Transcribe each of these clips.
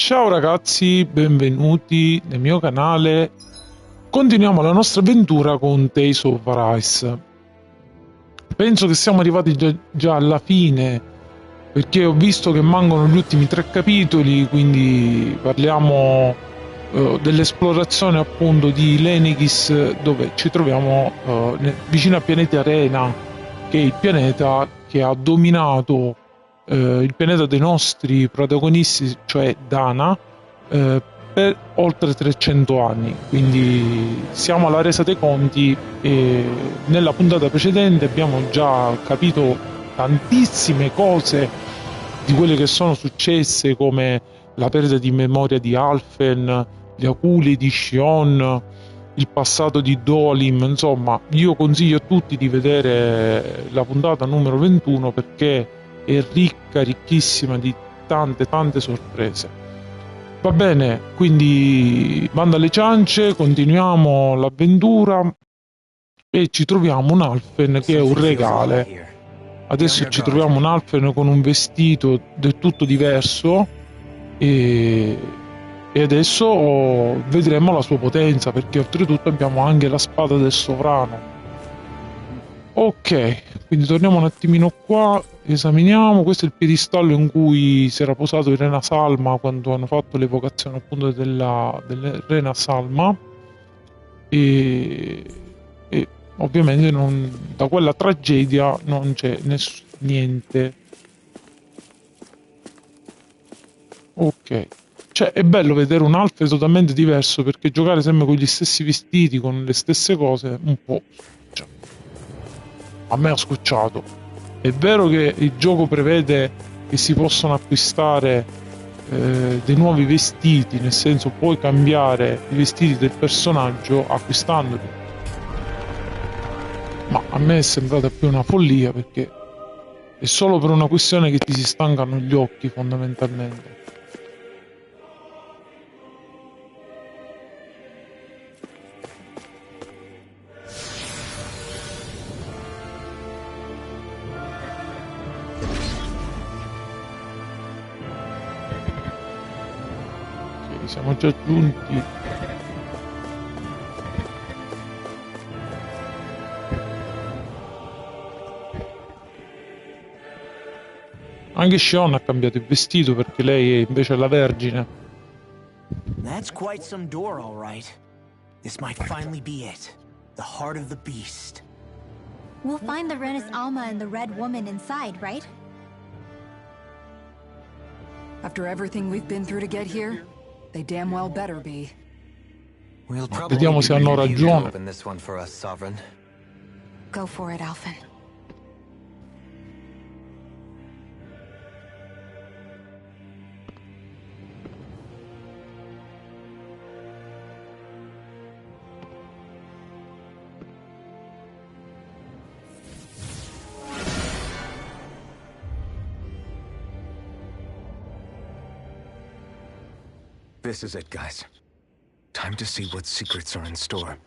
Ciao ragazzi, benvenuti nel mio canale. Continuiamo la nostra avventura con Tales of Arise. Penso che siamo arrivati già alla fine, perché ho visto che mancano gli ultimi 3 capitoli, quindi parliamo dell'esplorazione appunto di Lenegis, dove ci troviamo vicino al pianeta Arena, che è il pianeta che ha dominato il pianeta dei nostri protagonisti, cioè Dana, per oltre 300 anni. Quindi siamo alla resa dei conti e nella puntata precedente abbiamo già capito tantissime cose di quelle che sono successe, come la perdita di memoria di Alphen, gli aculi di Shion, il passato di Dolim. Insomma, io consiglio a tutti di vedere la puntata numero 21 perché è ricca, ricchissima di tante sorprese. Va bene, quindi banda alle ciance, continuiamo l'avventura e ci troviamo un Alphen che è un regale. Adesso ci troviamo un Alphen con un vestito del tutto diverso e adesso vedremo la sua potenza, perché oltretutto abbiamo anche la spada del sovrano. Ok, quindi torniamo un attimino qua, esaminiamo. Questo è il piedistallo in cui si era posato il Rena Salma quando hanno fatto l'evocazione appunto della Rena Salma e ovviamente da quella tragedia non c'è niente. Ok, cioè è bello vedere un Alpha totalmente diverso, perché giocare sempre con gli stessi vestiti, con le stesse cose, un po', cioè, a me ha scocciato. È vero che il gioco prevede che si possono acquistare dei nuovi vestiti, nel senso puoi cambiare i vestiti del personaggio acquistandoli, ma a me è sembrata più una follia, perché è solo per una questione che ti si stancano gli occhi fondamentalmente. Ok, siamo già giunti. Anche Shion ha cambiato il vestito, perché lei è invece la Vergine. That's quite some door, all right. This might finally be it. The heart of the beast. We'll find the Renis Alma and the Red Woman inside, right? After everything we've been through to get here, they damn well better be. We'll probably Vediamo se hanno ragione. open this one for us, Sovereign. Go for it, Alphen. This is it, guys. Time to see what secrets are in store.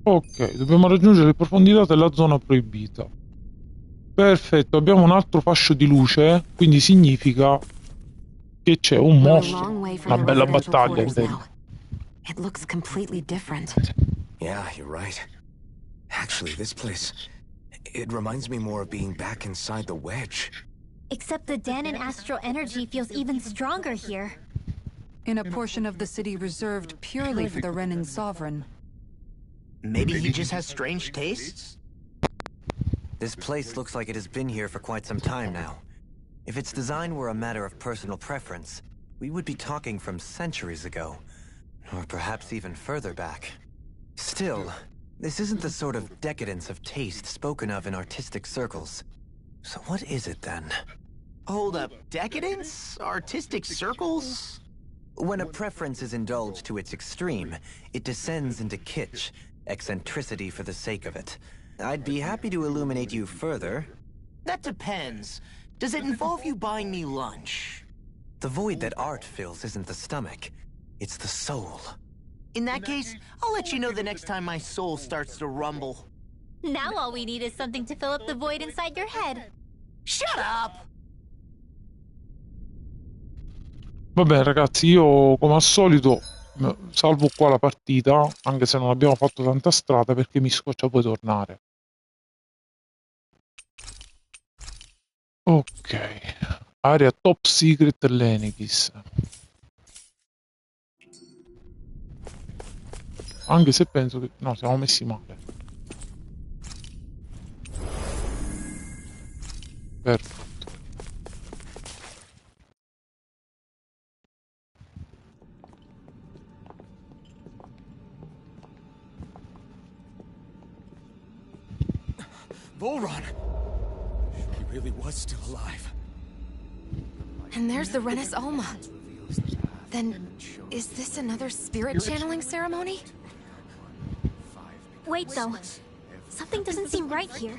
Ok, dobbiamo raggiungere le profondità della zona proibita. Perfetto, abbiamo un altro fascio di luce, quindi significa che c'è un mostro. Una bella battaglia, intendo. It looks completely different. Yeah, you're right. Actually, this place... it reminds me more of being back inside the wedge. Except the Danon astral energy feels even stronger here. In a portion of the city reserved purely for the Renin Sovereign. Maybe he just has strange tastes? This place looks like it has been here for quite some time now. If its design were a matter of personal preference, we would be talking from centuries ago. Or perhaps even further back. Still, this isn't the sort of decadence of taste spoken of in artistic circles. So what is it then? Hold up, decadence? Artistic circles? When a preference is indulged to its extreme, it descends into kitsch, eccentricity for the sake of it. I'd be happy to illuminate you further. That depends. Does it involve you buying me lunch? The void that art fills isn't the stomach, it's the soul. In that case, I'll let you know the next time my soul starts to rumble. Now all we need is something to fill up the void inside your head. Shut up! Vabbè ragazzi, io come al solito salvo qua la partita, anche se non abbiamo fatto tanta strada, perché mi scoccia poi tornare. Ok, area top secret Lenegis. Anche se penso che... no, siamo messi male. Perfetto. Volron! He really was still alive. And there's the Renis Alma. Then, is this another spirit channeling ceremony? Wait, though. Something doesn't seem right here.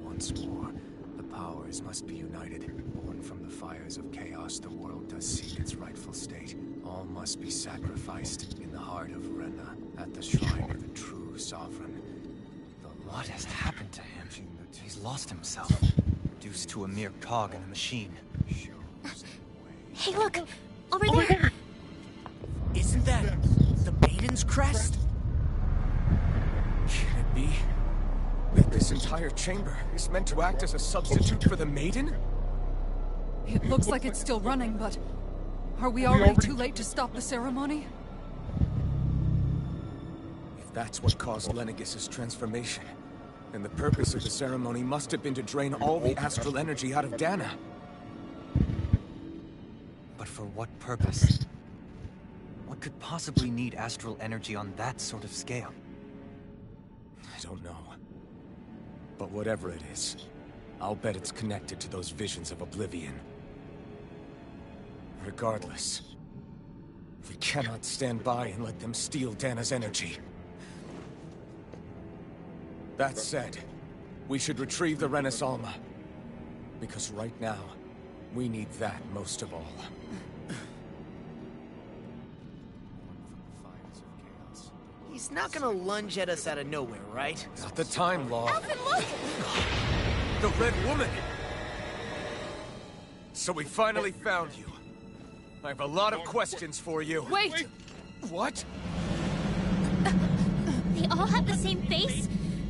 Once more, the powers must be united. Born from the fires of chaos, the world does seek its rightful state. All must be sacrificed in the heart of Rena, at the shrine of the true sovereign. What has happened to him? He's lost himself, reduced to a mere cog in the machine. Hey, look! Over there! Isn't that the Maiden's crest? Can it be that this entire chamber is meant to act as a substitute for the Maiden? It looks like it's still running, but... are we already too late to stop the ceremony? If that's what caused Lenegis' transformation, then the purpose of the ceremony must have been to drain all the astral energy out of Dana. But for what purpose? What could possibly need astral energy on that sort of scale? I don't know. But whatever it is, I'll bet it's connected to those visions of oblivion. Regardless, we cannot stand by and let them steal Dana's energy. That said, we should retrieve the Renis Alma. Because right now, we need that most of all. He's not gonna lunge at us out of nowhere, right? Not the time, Law. Alvin, look! The Red Woman! So we finally found you. I have a lot of questions for you. Wait! What? They all have the same face?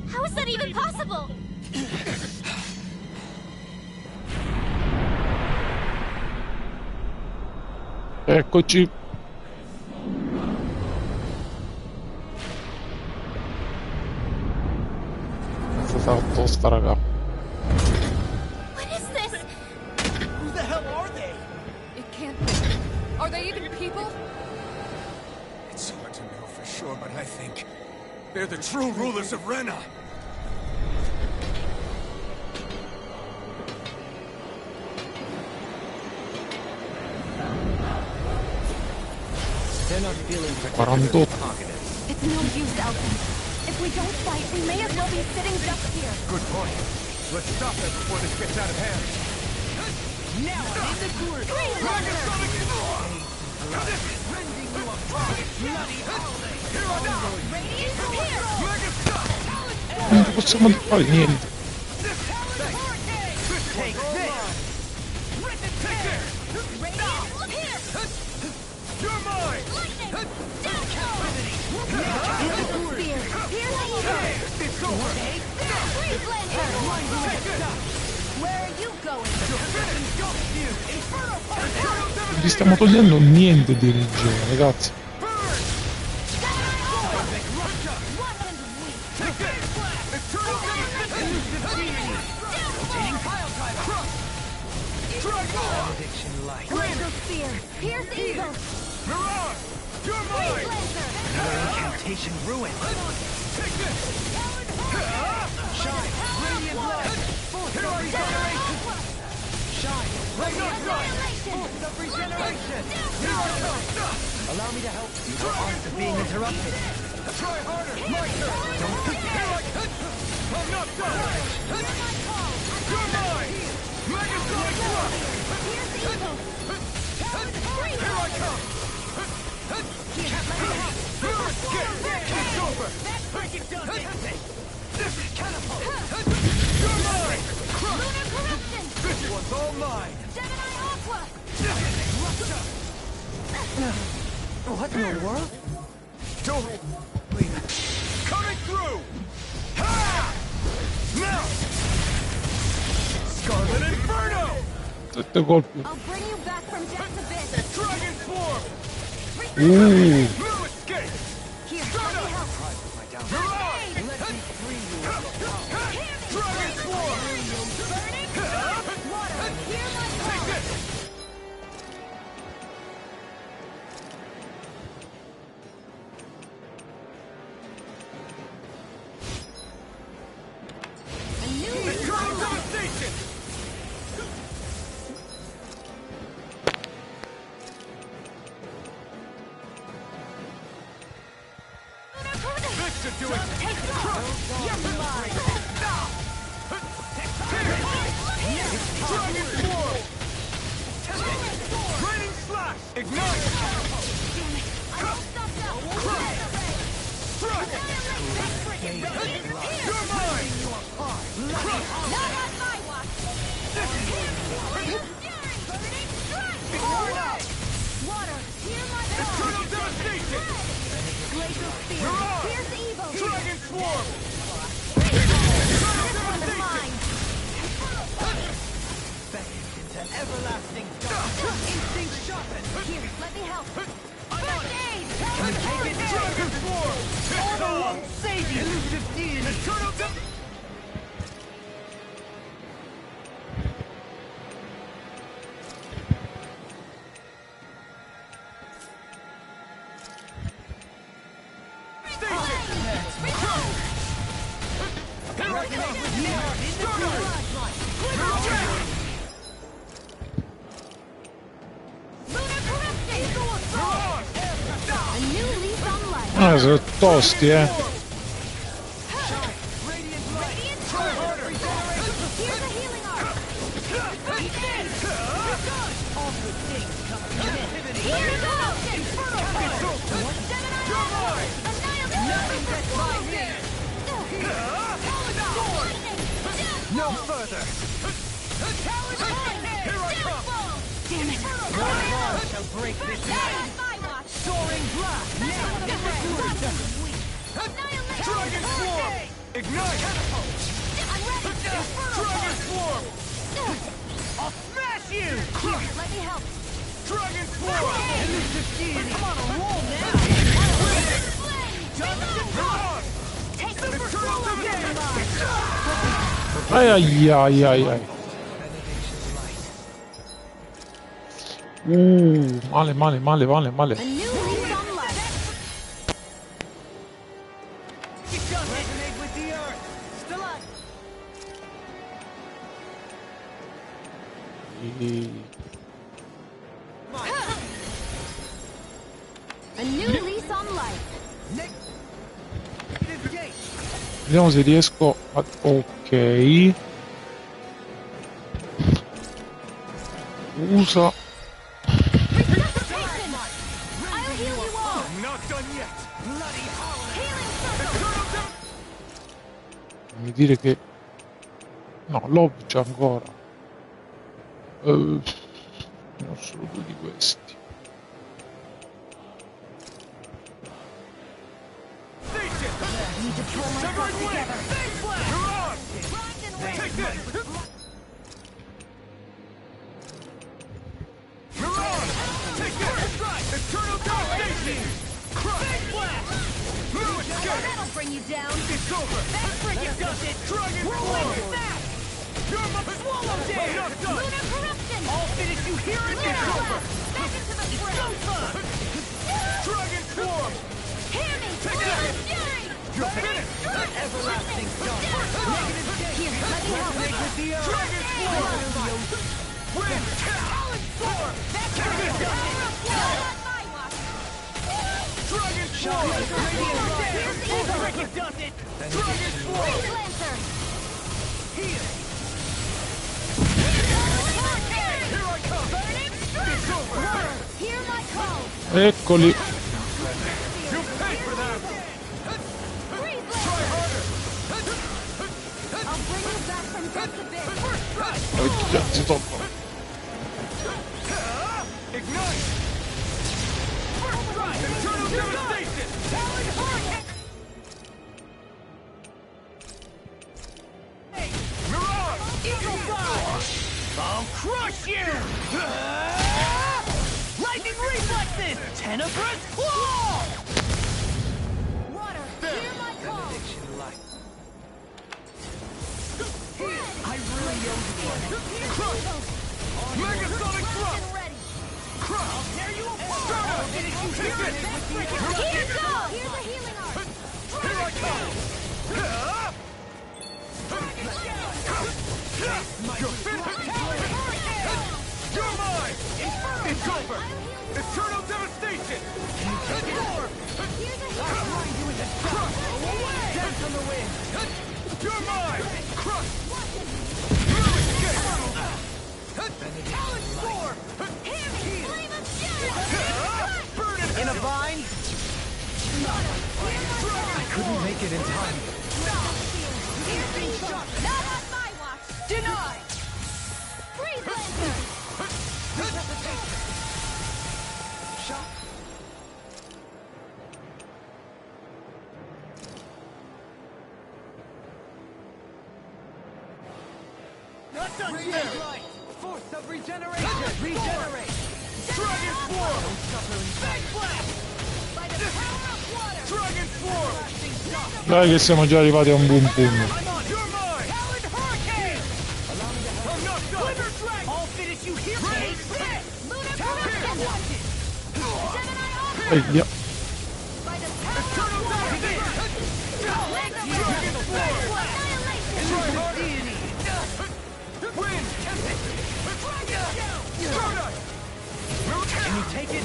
How is that even possible? Eccoci. Questa sarà tosta, raga. What is this? Who the hell are they? It can't be. Are they even people? It's hard to know for sure, but I think they're the true rulers of Rena. They're not feeling 48. particularly talkative. It's no use, Alvin. If we don't fight, we may as well be sitting just here. Good point. Let's stop them before this gets out of hand. Now I'm in the group! Green Lantern! Rending you apart! Bloody holiday! Radiant from here! Non possiamo fare niente. Take this! Radiant from here! You're mine! Lightning! Spear! Here's the ether! It's over! Green Lantern! Where are you going? Non gli stiamo togliendo niente di energia, ragazzi. Addiction light. Laser Spear! Here's evil! Mirage! You're mine! Your incantation ruined. Shine! Radiant light! Force of regeneration! Shine! Radiant light! Force of regeneration! Allow me to help you. Your arms are being interrupted. Try harder! My turn! Don't Here I come! I'm not done! You're mine! Megasonic Thrust! Here's evil! Here I come! Can't let it happen! It's all mine. Gemini Aqua! What in the world? Don't leave it. Coming through! Ha! Now! Scarlet Inferno! 7 colpi. I'll bring you back from death's abyss. Dragon Swarm! Here, No escape! let me help. Mirage! Let me free you of your power. Dragon Swarm! Water, hear my Take call. this! A new Eternal devastation! This should do it! You're mine. Dragon Swarm! Raining Slash! Ignite! Struck! You're mine! Not on my watch. Water, hear my call. Eternal devastation! Glacial spear, Mirage! here's evil. Dragon Swarm! This one's mine. Into everlasting darkness. Instinct sharpened. Here, let me help. First aid. Dragon Swarm! Order won't save you. Elusive deity. Eternal dev... A new leaf on life. Ah, sono tosti, Radiant charge. Here's a healing arc. Here it goes. Infernal fire. Gemini Aqua. Annihilate. No further. Here I come. Damn it. No law shall break this night. Soaring blast. Dragon Swarm! Ignite! I'm ready. Dragon Swarm! I'll smash you. Here, let me help. Dragon Swarm! Elusive deity. I'm on a roll now. Mirage! Take the Eternal devastation! ai ai ai ai ai. Male, male, male, male, male. A new leaf on life. Resonate with the earth. Still on. A new lease on life. Negative gate. Vediamo se riesco a... Ok. Usa... Resuscitation. I'll heal you all. I'm not done yet! Bloody howler. Healing circle. Mi dire che... No, l'ho già ancora. Ne ho solo 2 di questi. Need to pull myself together. Mirage! Take this! Mirage! Take this! Eternal devastation! Crush! No escape! That'll bring you down. It's over! That frigate Does it! Dragon Whirlwind Swarm! back. You're my swallow I'm not done! Lunar corruption. I'll finish you here and now! Back into the fray. Dragon Swarm! Hear me. Take that! Fury. You're finished! Everlasting darkness. Negative gate. Here, let me help. Resonate with the earth. Dragon Swarm! Wind! Talon Swarm! Take this! Not on my watch. Dragon Swarm! Here's evil. Cricket does it. Dragon Swarm! Freeze Lancer. Here. Here I come! It's over! Water, hear my call. Eccoli. You pay for that! Freeze Try Lancer. harder! I'll bring you back from death's abyss. Oh, cazzo, stop. I'll crush you! Lightning reflexes! Tenebrous claw! Water, hear my call! I really owe you one. Crush! Megasonic thrust! Ready! Crush! I'll tear you apart! Here it goes! Here's a healing arm! Here I come! You're finished! You're mine! It's over! Eternal devastation! Take more! I'll grind you into dust! Dance on the wind! You're mine! Crush! You escape! Talon Storm! Flame of fury! Burn it in a vine! I couldn't make it in time. Not on my watch! Deny! Freeze Lancer! Shot. Not done yet! Force of regeneration! Regenerate! Dragon Swarm! Fang Blast! By the power of water! Dragon Swarm! Dai che siamo già arrivati a un buon punto. I'm on! You're mine! Talon Hurricane! Allow me to help. I'm not done! Glitter Dragon! I'll finish you here! Taste this! Lunar Talon Corruption! Watch it! Gemini Alpha! Yeah. By the power of Eternal water! Devastation! Land of Dragon Swarm! Annihilation! Try harder! Wind! Tempest! Donut! Can you take it?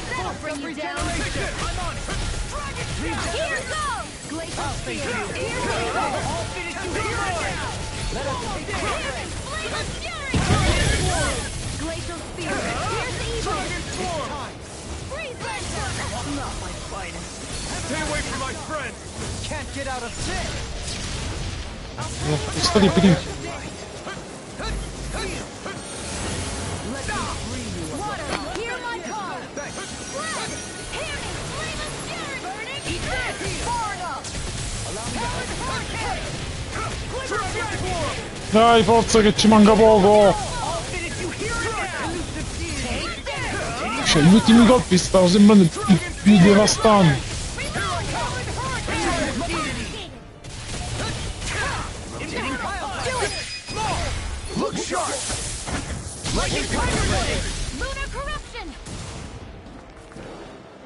That'll bring you down! I'm on it! Here goes! Glacial Spear! Here we go! I'll finish you here now! Let us take it! Flame of Fury! Glacial Spear! Here's evil! Dragon Swarm! Freeze Lancer! Not my finest! Stay away from my friends! Can't get out of this! Sto di prima. Water, hear my call! Blood! Hear me! Flame of Fury! Burning! Eat this! Far enough! Talon Hurricane! Dragon Swarm! Dai, forza che ci manca poco. I'll finish you here now! Take this! Cioè, gli ultimi colpi stavano sembrando i più devastanti. Look sharp! Lunar Corruption!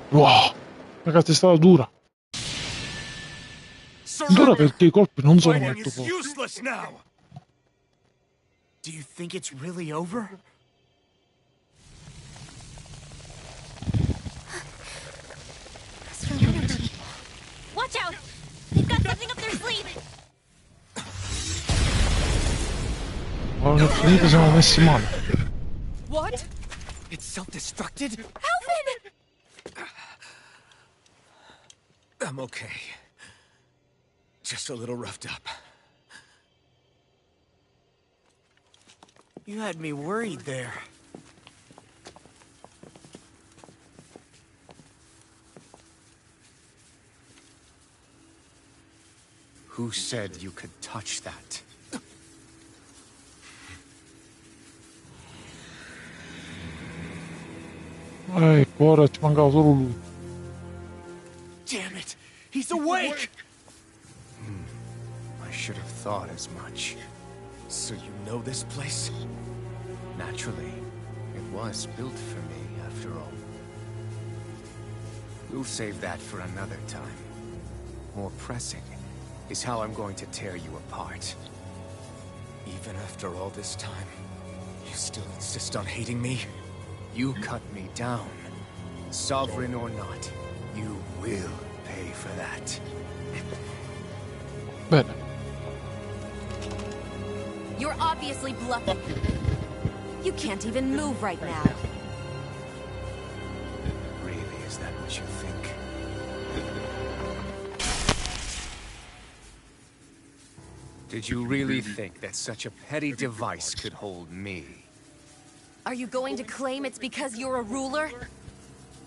Wow. Ragazzi, è stata dura. Dura perché i colpi non sono Fighting molto is forti. useless now. Do you think it's really over? Astral energy. Watch out! They've got something up their sleeve! Oh, non è finito, siamo messi male. What? It's self-destructed? Alvin! I'm okay. Just a little roughed up. You had me worried there. Who said you could touch that? Ecco, ora ci mancava solo lui. Damn it! He's awake! I should have thought as much. So you know this place? Naturally, it was built for me, after all. We'll save that for another time. More pressing is how I'm going to tear you apart. Even after all this time, you still insist on hating me? You cut me down. Sovereign or not, you will pay for that. Bene. You're obviously bluffing. You can't even move right now. Really, is that what you think? Did you really think that such a petty device could hold me? Are you going to claim it's because you're a ruler?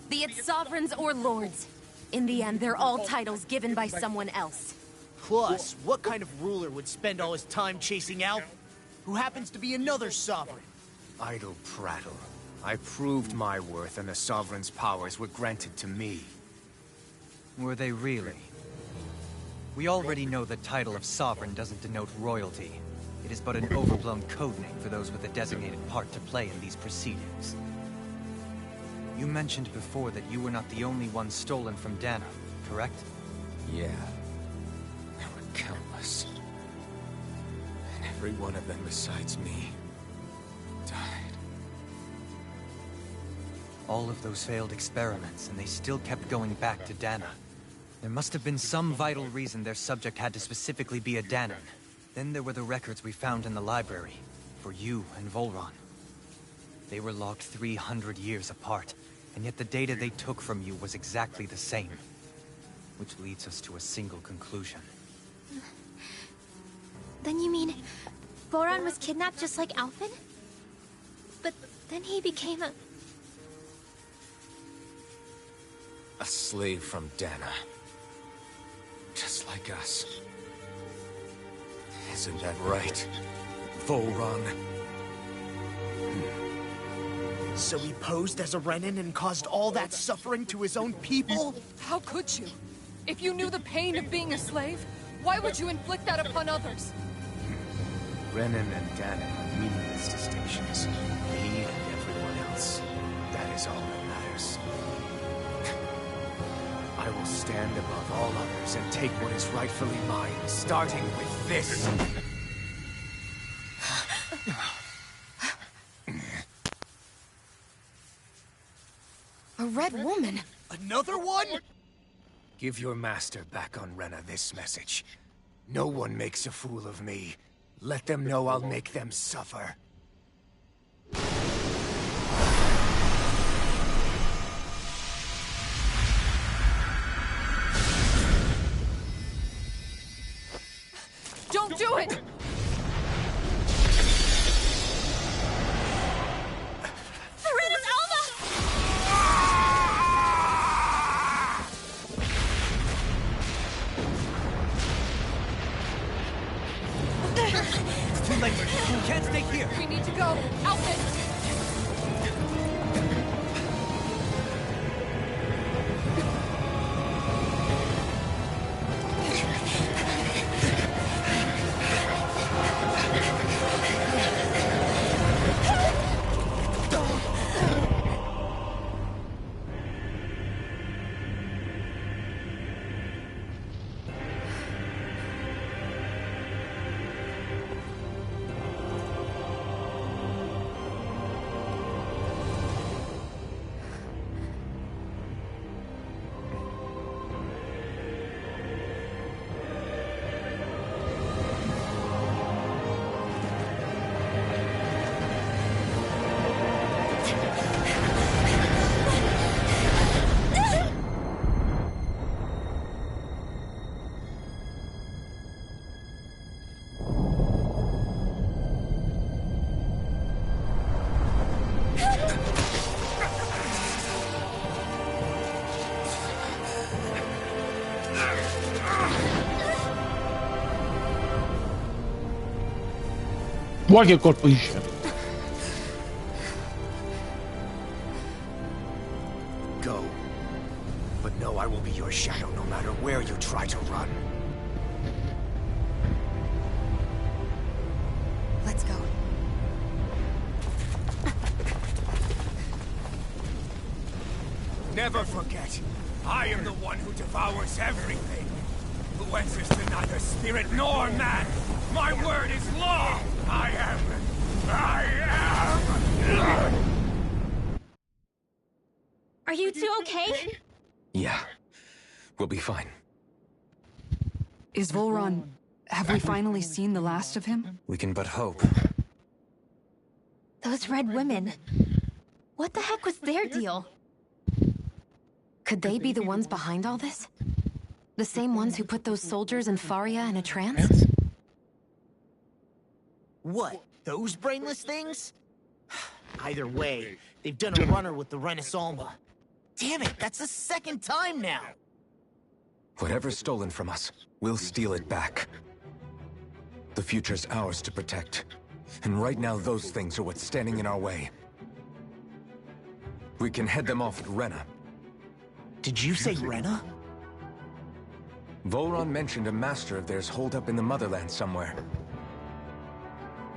Be it sovereigns or lords. In the end, they're all titles given by someone else. Plus, what kind of ruler would spend all his time chasing Alf, who happens to be another sovereign? Idle prattle. I proved my worth and the Sovereign's powers were granted to me. Were they really? We already know the title of Sovereign doesn't denote royalty. It is but an overblown codename for those with a designated part to play in these proceedings. You mentioned before that you were not the only one stolen from Dana, correct? Yeah. There were countless. And every one of them besides me died. All of those failed experiments, and they still kept going back to Dana. There must have been some vital reason their subject had to specifically be a Danan. Then there were the records we found in the library, for you and Volron. They were logged 300 years apart, and yet the data they took from you was exactly the same. Which leads us to a single conclusion. Then you mean Voron was kidnapped just like Alphen? But then he became a slave from Dana. Just like us. Isn't that right, Volron? So he posed as a Renin and caused all that suffering to his own people? How could you? If you knew the pain of being a slave, why would you inflict that upon others? Renin and Dana are meaningless distinctions. Me and everyone else. That is all that matters. I will stand above all others and take what is rightfully mine, starting with this. A red woman? Another one? Give your master back on Renna this message. No one makes a fool of me. Let them know I'll make them suffer. Don't do it! Rena's Alma! It's too late. You can't stay here. We need to go. Outfit! Vuoi che colpo di scena? Go. But know I will be your shadow no matter where you try to run. Let's go. Never forget, I am the one who devours everything. Who answers to neither spirit nor man. My word is law. I am. Are you two okay? Yeah. We'll be fine. Is Volron... Have we finally seen the last of him? We can but hope. Those red women. What the heck was their deal? Could they be the ones behind all this? The same ones who put those soldiers in Faria in a trance? What, those brainless things? Either way, they've done a runner with the Renaissance. Damn it, that's the second time now! Whatever's stolen from us, we'll steal it back. The future's ours to protect. And right now, those things are what's standing in our way. We can head them off at Rena. Did you say Rena? Volron mentioned a master of theirs holed up in the motherland somewhere.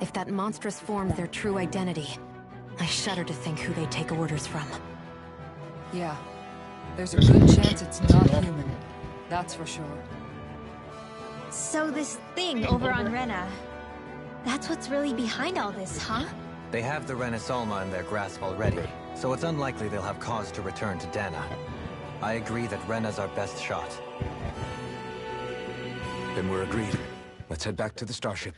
If that monstrous form's their true identity, I shudder to think who they take orders from. Yeah. There's a good chance it's not human. That's for sure. So this thing over on Rena, that's what's really behind all this, huh? They have the Renaissance in their grasp already, so it's unlikely they'll have cause to return to Dana. I agree that Rena's our best shot. Then we're agreed. Let's head back to the starship.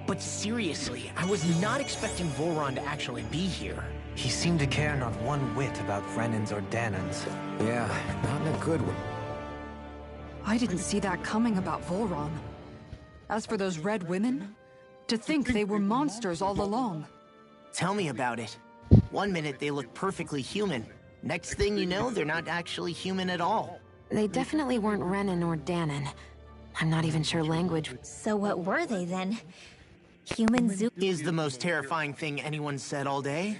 But seriously, I was not expecting Volron to actually be here. He seemed to care not one whit about Renans or Danans. Yeah, not in a good way. I didn't see that coming about Volron. As for those red women, to think they were monsters all along. Tell me about it. One minute they look perfectly human. Next thing you know, they're not actually human at all. They definitely weren't Renan or Danan. I'm not even sure language. So what were they then? Human zoo? Is the most terrifying thing anyone said all day?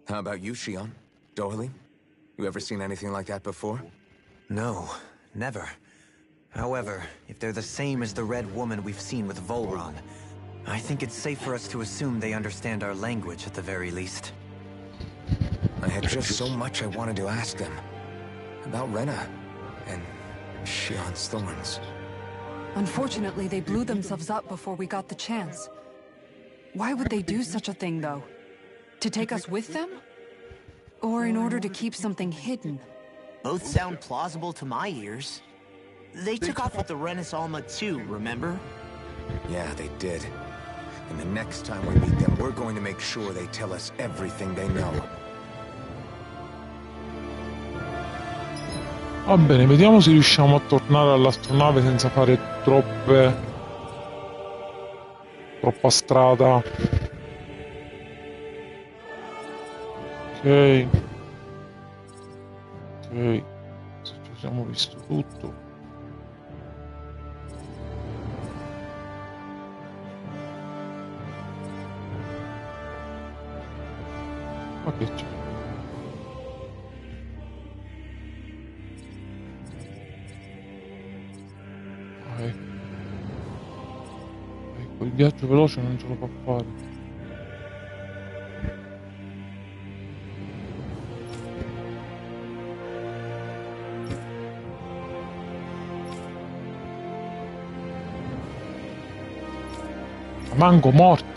How about you, Shion? Dohalie? You ever seen anything like that before? No, never. However, if they're the same as the Red Woman we've seen with Volron, I think it's safe for us to assume they understand our language at the very least. I had just so much I wanted to ask them. About Rena, and Shion's thorns. Unfortunately, they blew themselves up before we got the chance. Why would they do such a thing, though? To take us with them? Or in order to keep something hidden? Both sound plausible to my ears. They took off with the Renaissance too, remember? Yeah, they did. And the next time we meet them, we're going to make sure they tell us everything they know. Va bene, vediamo se riusciamo a tornare all'astronave senza fare troppa strada. Ok. Ok. Ci siamo visto tutto. Ma che c'è? Ecco, il viaggio veloce non ce lo fa fare. Manco morti.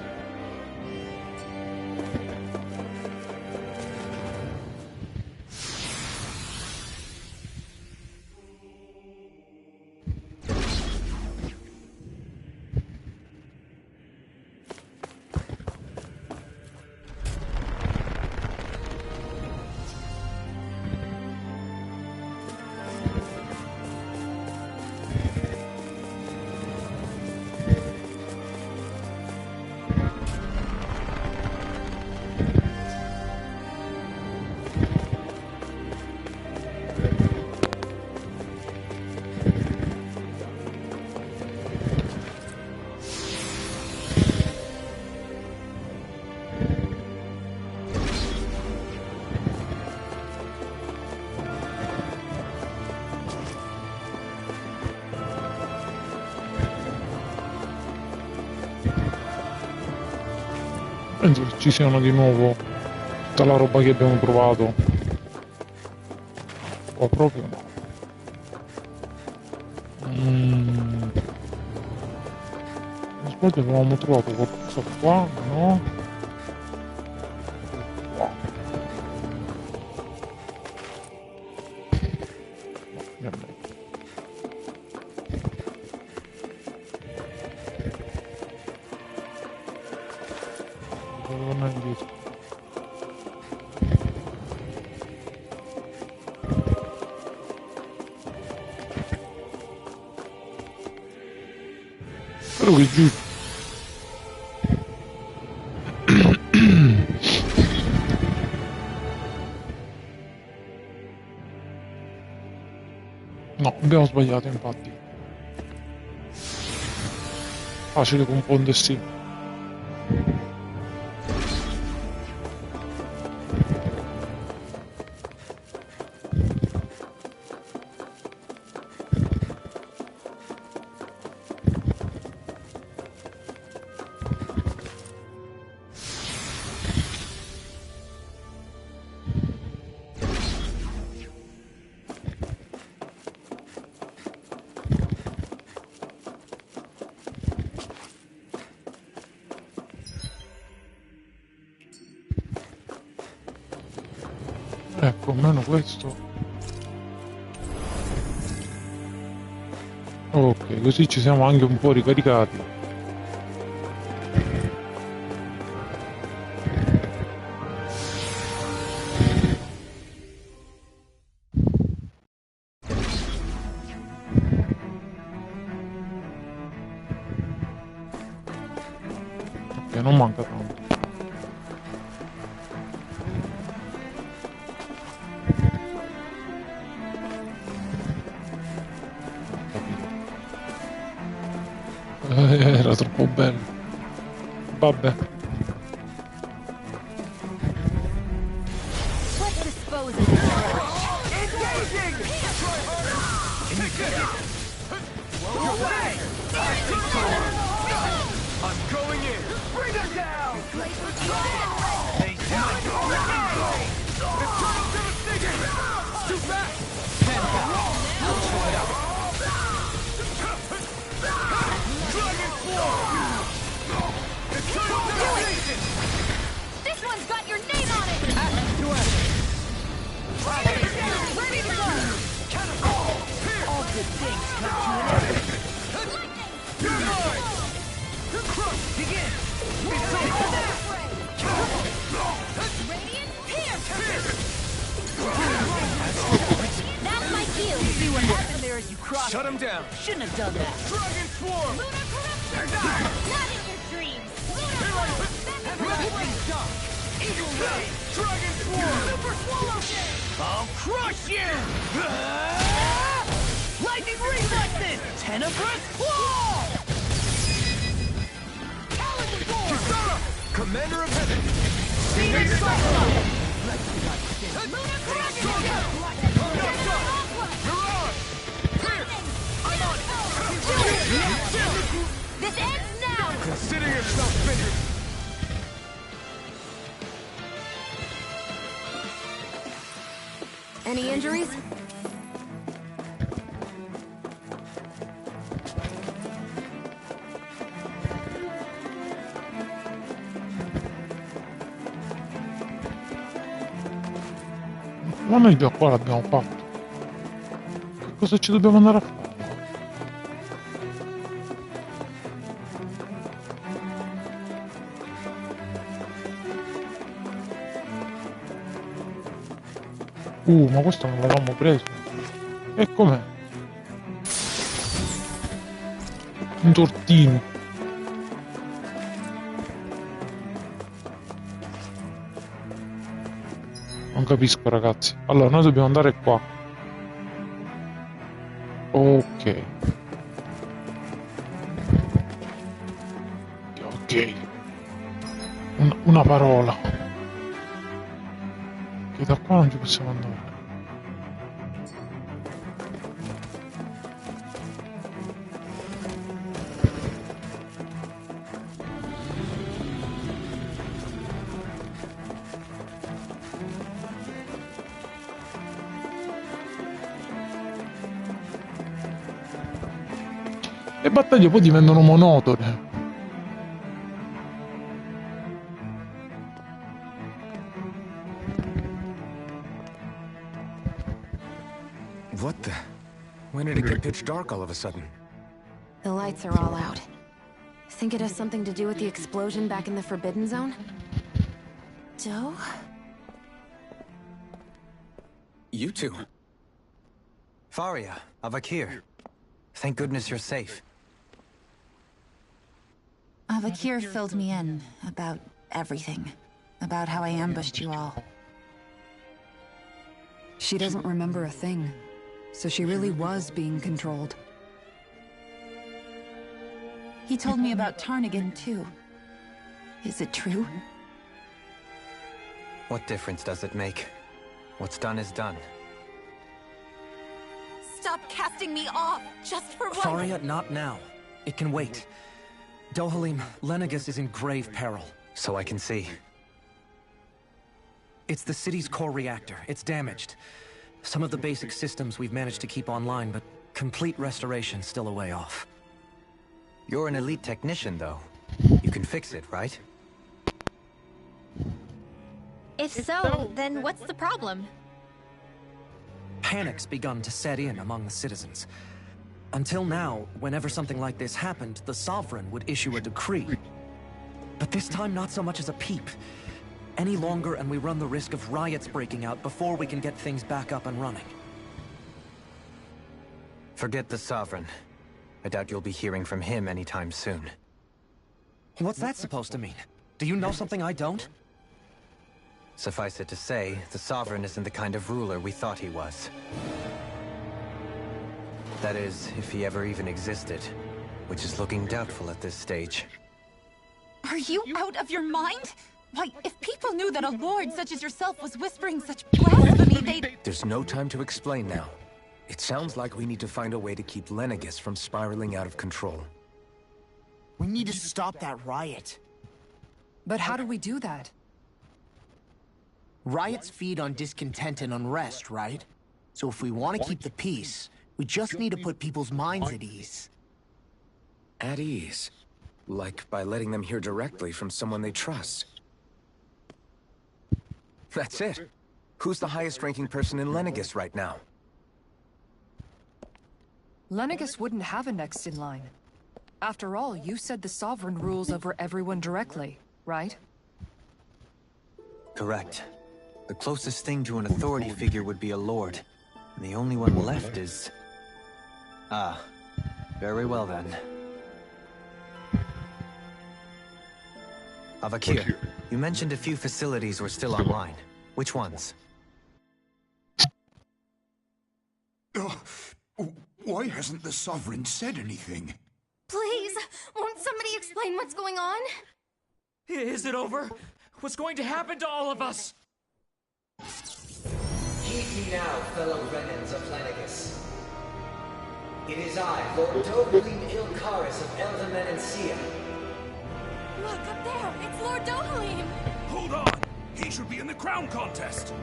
Penso che ci siano di nuovo tutta la roba che abbiamo trovato. O proprio no. Non sbaglio, avevamo trovato qualcosa qua, no? Qua. No, niente. Non è indietro. Spero che giù. No, abbiamo sbagliato infatti. Facile confondersi. Ecco, almeno questo. Ok, così ci siamo anche un po' ricaricati. Ok, non manca tanto. Era troppo bello. Vabbè. Let's dispose of this. I'm going in! Bring her down! Too fast! This one's got your name on it! Ready to go! All good things come to an end. You're mine! Begin! Radiant Pierce! That's my cue! See what happened there as you crossed. Shut him down! Shouldn't have done that. Dragon Swarm! Lunar corruption! Not in your dreams! Lunar Blow! Eagle Ray! Dragon Swarm! Super Swallow! I'll crush you! Lightning reflexes! Tenebrous Claw! Kisara! Commander of Heaven! Phoenix Cyclone! Lunar corruption! This ends now! Consider yourself finished! Any injuries? Ma noi da qua l'abbiamo fatto. Che cosa ci dobbiamo andare a fare? Ma questo non l'avevamo preso. E com'è? Un tortino. Non capisco, ragazzi. Allora, noi dobbiamo andare qua. Ok. Ok. Una parola. Che da qua non ci possiamo andare. Le battaglie poi diventano monotone. What the? When did it get pitch dark all of a sudden? The lights are all out. Think it has something to do with the explosion back in the Forbidden Zone? Doe? You two. Faria, Avakir. Thank goodness you're safe. Avakir filled me in about everything. About how I ambushed you all. She doesn't remember a thing, so she really was being controlled. He told me about Tarnigan, too. Is it true? What difference does it make? What's done is done. Stop casting me off, just for once! Faria, not now. It can wait. Dohalim, Lenegus is in grave peril. So I can see. It's the city's core reactor. It's damaged. Some of the basic systems we've managed to keep online, but complete restoration's still a way off. You're an elite technician, though. You can fix it, right? If so, then what's the problem? Panic's begun to set in among the citizens. Until now, whenever something like this happened, the Sovereign would issue a decree. But this time, not so much as a peep. Any longer, and we run the risk of riots breaking out before we can get things back up and running. Forget the Sovereign. I doubt you'll be hearing from him anytime soon. What's that supposed to mean? Do you know something I don't? Suffice it to say, the Sovereign isn't the kind of ruler we thought he was. That is, if he ever even existed, which is looking doubtful at this stage. Are you out of your mind? Why, if people knew that a lord such as yourself was whispering such blasphemy, they'd... There's no time to explain now. It sounds like we need to find a way to keep Lenegus from spiraling out of control. We need to stop that riot. But how do we do that? Riots feed on discontent and unrest, right? So if we want to keep the peace, we just need to put people's minds at ease. At ease? Like by letting them hear directly from someone they trust. That's it. Who's the highest-ranking person in Lenegus right now? Lenegus wouldn't have a next in line. After all, you said the Sovereign rules over everyone directly, right? Correct. The closest thing to an authority figure would be a lord. And the only one left is... Ah. Very well then. Avakir, you mentioned a few facilities were still online. Which ones? Why hasn't the Sovereign said anything? Please, won't somebody explain what's going on? Is it over? What's going to happen to all of us? Heed me now, fellow Renans of Lenegus. It is I, Lord Dohalim Ilkaris of Eldaman and Sia. Look, up there! It's Lord Dohalim! Hold on! He should be in the crown contest!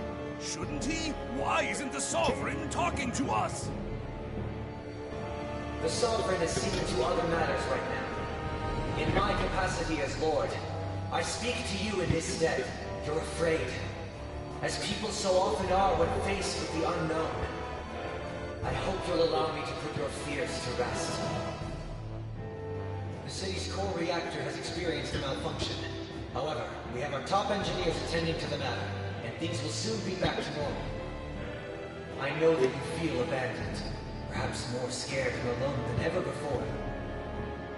Shouldn't he? Why isn't the Sovereign talking to us? The Sovereign is seeing to other matters right now. In my capacity as Lord, I speak to you in his stead. You're afraid. As people so often are when faced with the unknown. I hope you'll allow me to put your fears to rest. The city's core reactor has experienced a malfunction. However, we have our top engineers attending to the matter, and things will soon be back to normal. I know that you feel abandoned, perhaps more scared and alone than ever before.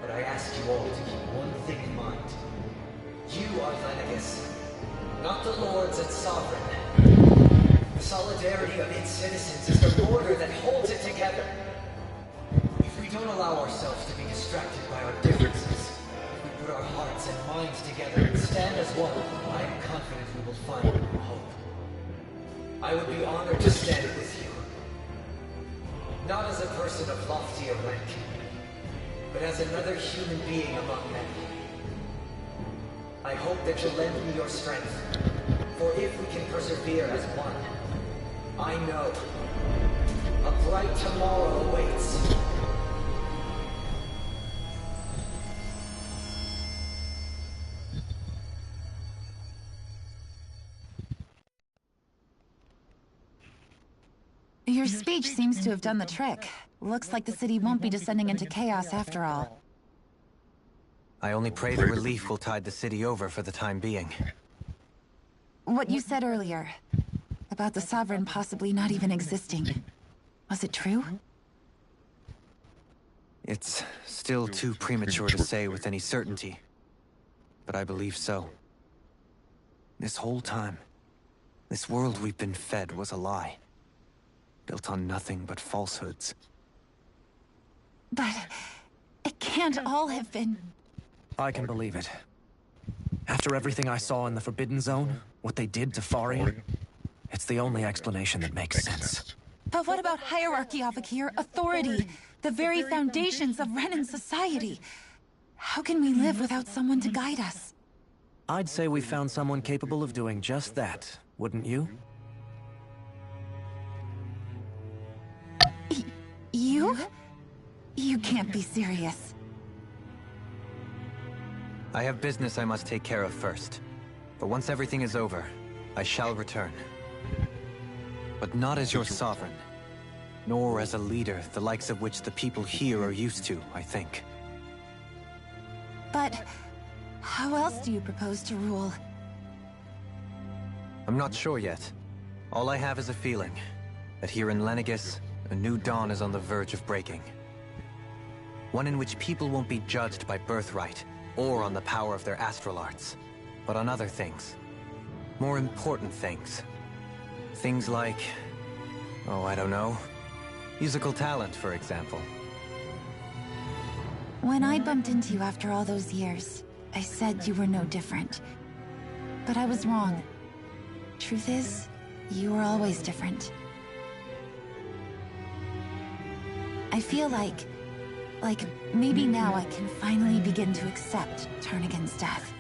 But I ask you all to keep one thing in mind. You are Lenegus, not the lords and sovereign. The solidarity of its citizens is the border that holds it together. If we don't allow ourselves to be distracted by our differences, if we put our hearts and minds together and stand as one, I am confident we will find hope. I would be honored to stand with you. Not as a person of loftier rank, but as another human being among men. I hope that you'll lend me your strength, for if we can persevere as one, I know a bright tomorrow awaits. Your speech seems to have done the trick. Looks like the city won't be descending into chaos after all. I only pray the relief will tide the city over for the time being. What you said earlier, about the Sovereign possibly not even existing, was it true? It's still too premature to say with any certainty. but I believe so. This whole time, this world we've been fed was a lie. Built on nothing but falsehoods. But it can't all have been... I can believe it. After everything I saw in the Forbidden Zone, what they did to Farian, it's the only explanation that makes sense. But what about hierarchy, Avakir? Authority? The very foundations of Renan society? How can we live without someone to guide us? I'd say we found someone capable of doing just that, wouldn't you? You? You can't be serious. I have business I must take care of first. But once everything is over, I shall return. But not as your sovereign, nor as a leader the likes of which the people here are used to, I think. But how else do you propose to rule? I'm not sure yet. All I have is a feeling that here in Lenegis, a new dawn is on the verge of breaking. One in which people won't be judged by birthright, or on the power of their astral arts, but on other things. More important things. Things like, oh, I don't know, musical talent, for example. When I bumped into you after all those years, I said you were no different. But I was wrong. Truth is, you were always different. I feel like maybe now I can finally begin to accept Turnagain's death.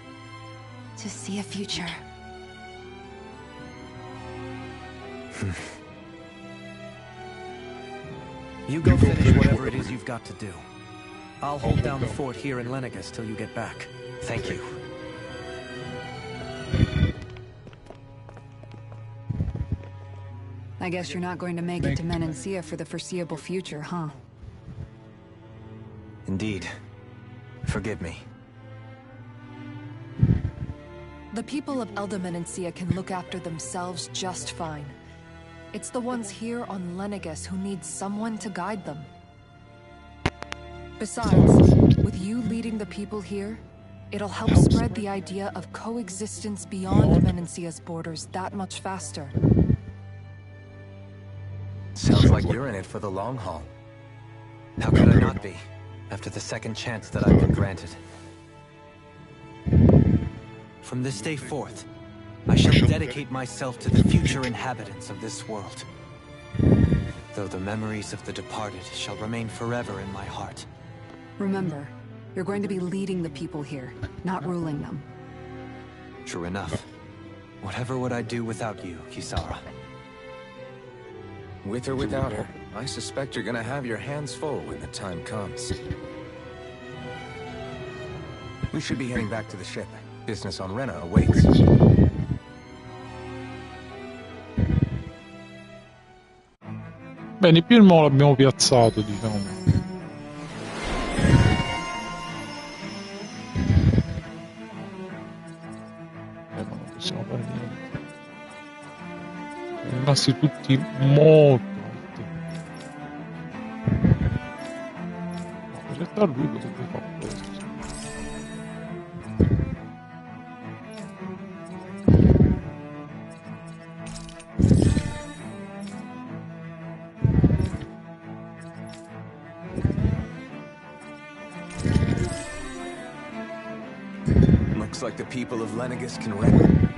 To see a future. You go finish whatever it is you've got to do. I'll hold down the fort here in Lenegis till you get back. Thank you. I guess you're not going to make it to Menancia for the foreseeable future, huh? Indeed. Forgive me. The people of Elda Menancia can look after themselves just fine. It's the ones here on Lenegis who need someone to guide them. Besides, with you leading the people here, it'll help spread the idea of coexistence beyond Menancia's borders that much faster. Sounds like you're in it for the long haul. How could I not be, after the second chance that I've been granted? From this day forth, I shall dedicate myself to the future inhabitants of this world. Though the memories of the departed shall remain forever in my heart. Remember, you're going to be leading the people here, not ruling them. True enough. Whatever would I do without you, Kisara? With or without her, I suspect you're gonna have your hands full when the time comes. We should be heading back to the ship. Business on Rena awaits. Bene, più o meno l'abbiamo piazzato, diciamo. Ma non possiamo fare niente. Sono rimasti tutti molto alti. No, in realtà lui potrebbe fare questo. Looks like the people of Lenegis can run.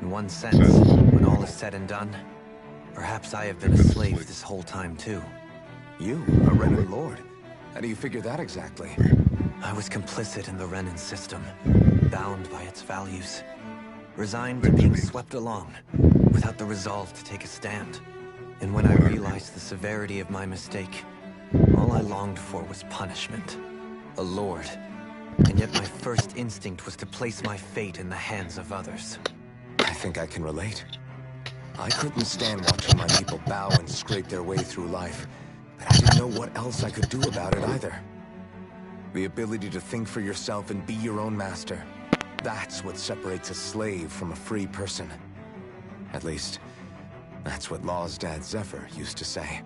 In one sense, when all is said and done, perhaps I have been a slave this whole time too. You, a Renan Lord? How do you figure that exactly? I was complicit in the Renan system, bound by its values, resigned to being swept along, without the resolve to take a stand. And when I realized the severity of my mistake, all I longed for was punishment. A lord. And yet my first instinct was to place my fate in the hands of others. I think I can relate. I couldn't stand watching my people bow and scrape their way through life, but I didn't know what else I could do about it either. The ability to think for yourself and be your own master. That's what separates a slave from a free person. At least, that's what Law's dad Zephyr used to say.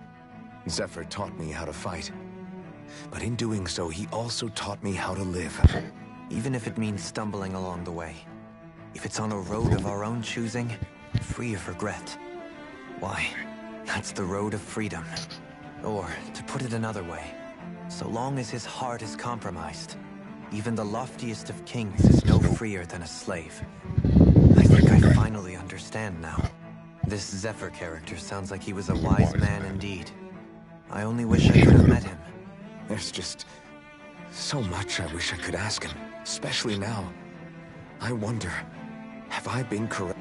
Zephyr taught me how to fight. But in doing so, he also taught me how to live. even if it means stumbling along the way. If it's on a road of our own choosing, free of regret. Why, that's the road of freedom. Or, to put it another way, so long as his heart is compromised, even the loftiest of kings is no freer than a slave. I think I finally understand now. This Zephyr character sounds like he was a wise man indeed. I only wish I could have met him. There's just so much I wish I could ask him, especially now. I wonder, have I been correct?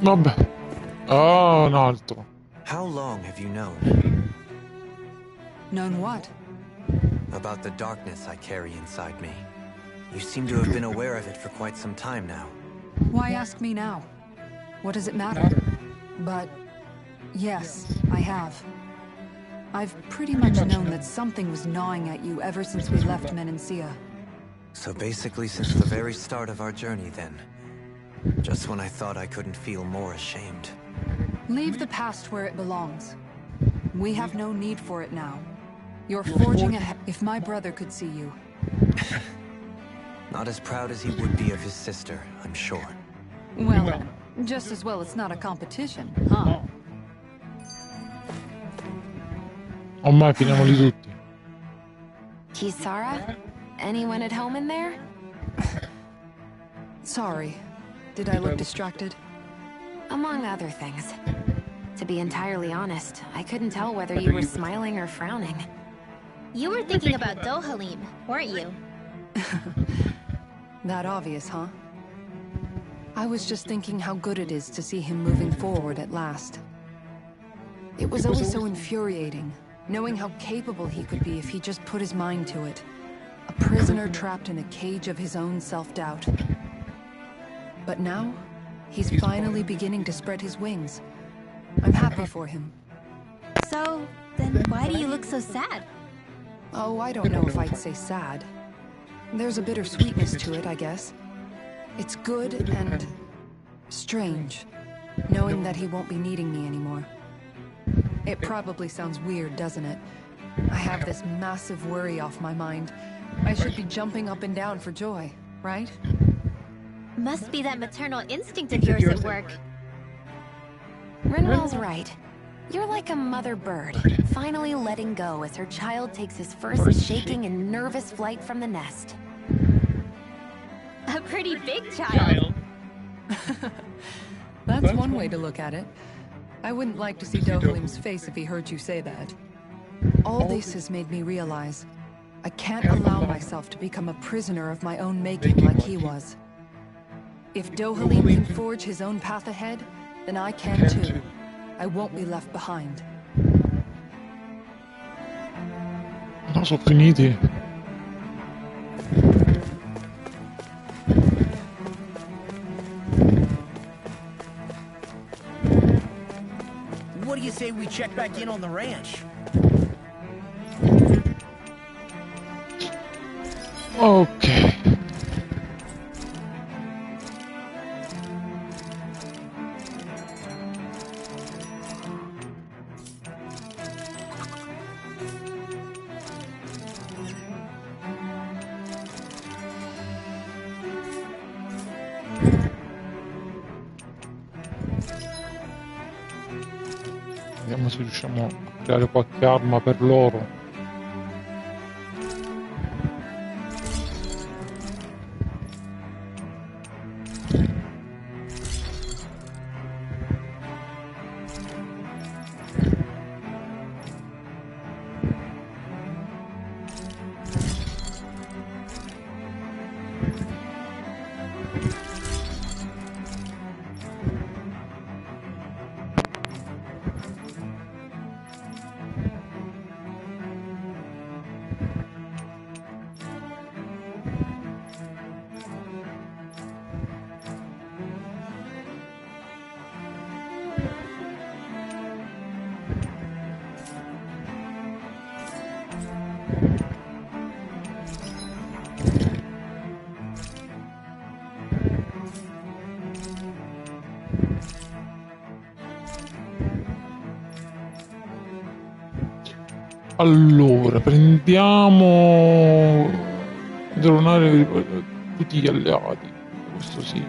Vabbè. Oh, un altro. How long have you known? Known what? About the darkness I carry inside me. You seem to have been aware of it for quite some time now. Why ask me now? What does it matter? But yes, I have. I've pretty much known that something was gnawing at you ever since we left Menancia. So basically since the very start of our journey then. Just when I thought I couldn't feel more ashamed. Leave the past where it belongs. We have no need for it now. You're forging ahead. If my brother could see you. Not as proud as he would be of his sister, I'm sure. Well, just as well it's not a competition, huh? Ormai finiamoli tutti. Kisara? Anyone at home in there? Sorry. Did I look distracted? Among other things. To be entirely honest, I couldn't tell whether you were smiling or frowning. You were thinking about Dohalim, weren't you? That obvious, huh? I was just thinking how good it is to see him moving forward at last. It was always so infuriating, knowing how capable he could be if he just put his mind to it. A prisoner trapped in a cage of his own self-doubt. But now, he's finally beginning to spread his wings. I'm happy for him. So, then why do you look so sad? Oh, I don't know if I'd say sad. There's a bittersweetness to it, I guess. It's good and strange, knowing that he won't be needing me anymore. It probably sounds weird, doesn't it? I have this massive worry off my mind. I should be jumping up and down for joy, right? Must be that maternal instinct of yours at work. Rinwell's right. You're like a mother bird, finally letting go as her child takes his first shaking and nervous flight from the nest. A pretty big child. That's one way to look at it. I wouldn't like to see Dohalim's face if he heard you say that. All this has made me realize I can't allow myself to become a prisoner of my own making like he was. If Dohalim can forge his own path ahead, then I can too. I won't be left behind. No, sono finiti. What do you say we check back in on the ranch? Ok. Vediamo se riusciamo a creare qualche arma per loro. Allora, prendiamo tornare tutti gli alleati. Questo sì.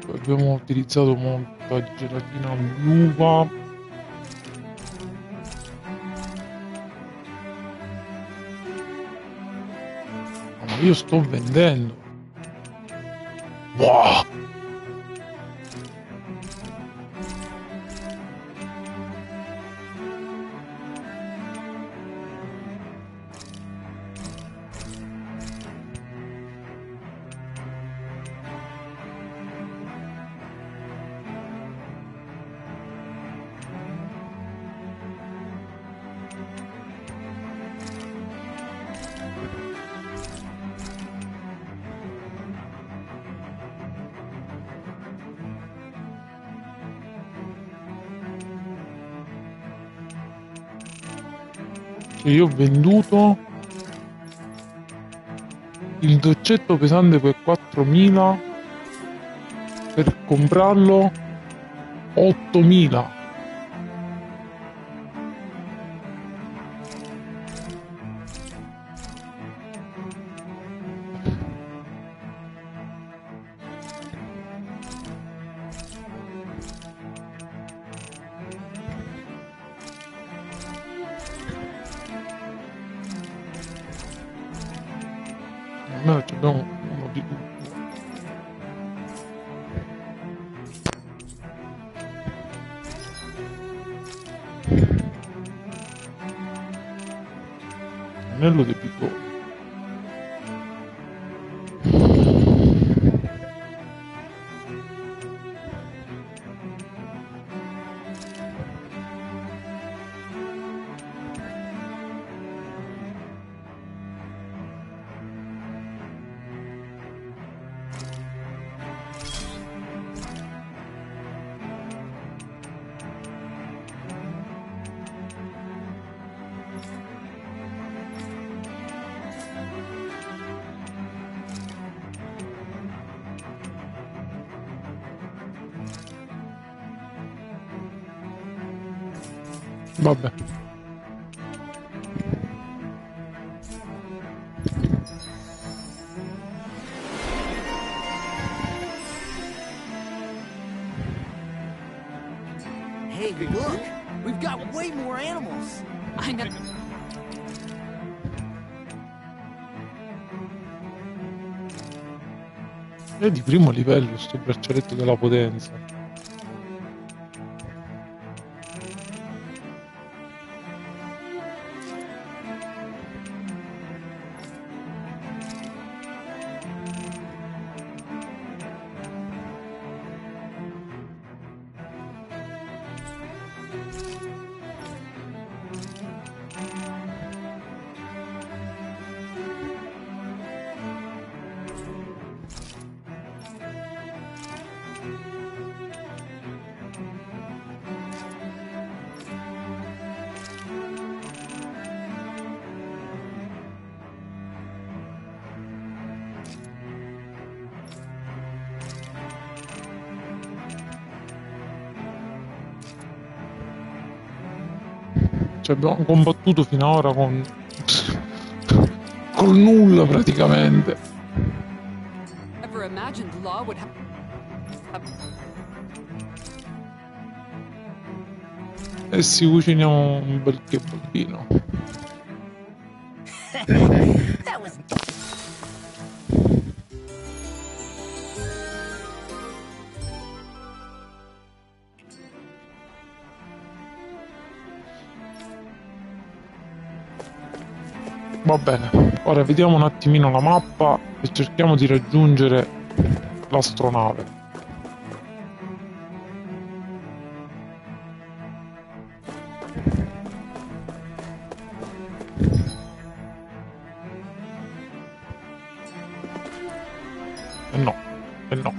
Poi abbiamo utilizzato molta gelatina all'uva. Ma io sto vendendo. Wow! Io ho venduto il doccetto pesante per 4.000 per comprarlo 8.000. Almeno abbiamo uno di tutto. Anello di piccolo. Vabbè. Hey, look! We've got way more animals! I know. È di primo livello sto braccialetto della potenza. Cioè abbiamo combattuto finora con col nulla praticamente. Ever imagined law would have. E si cuciniamo un bel kebabino. That was... Va bene, ora vediamo un attimino la mappa e cerchiamo di raggiungere l'astronave. E no, e no.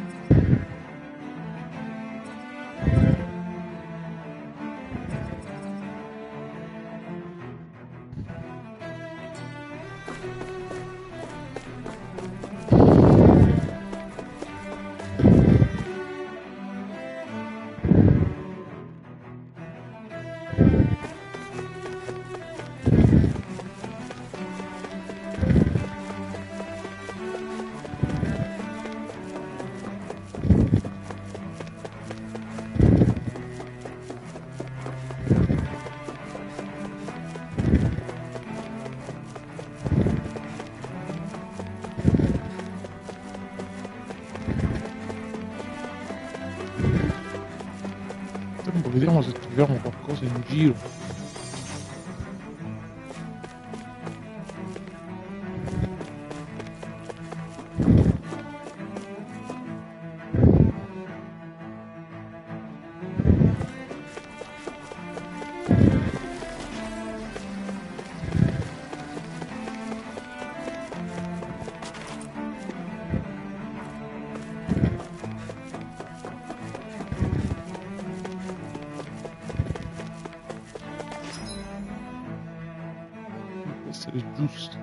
vediamo se troviamo qualcosa in giro. Essere giusto.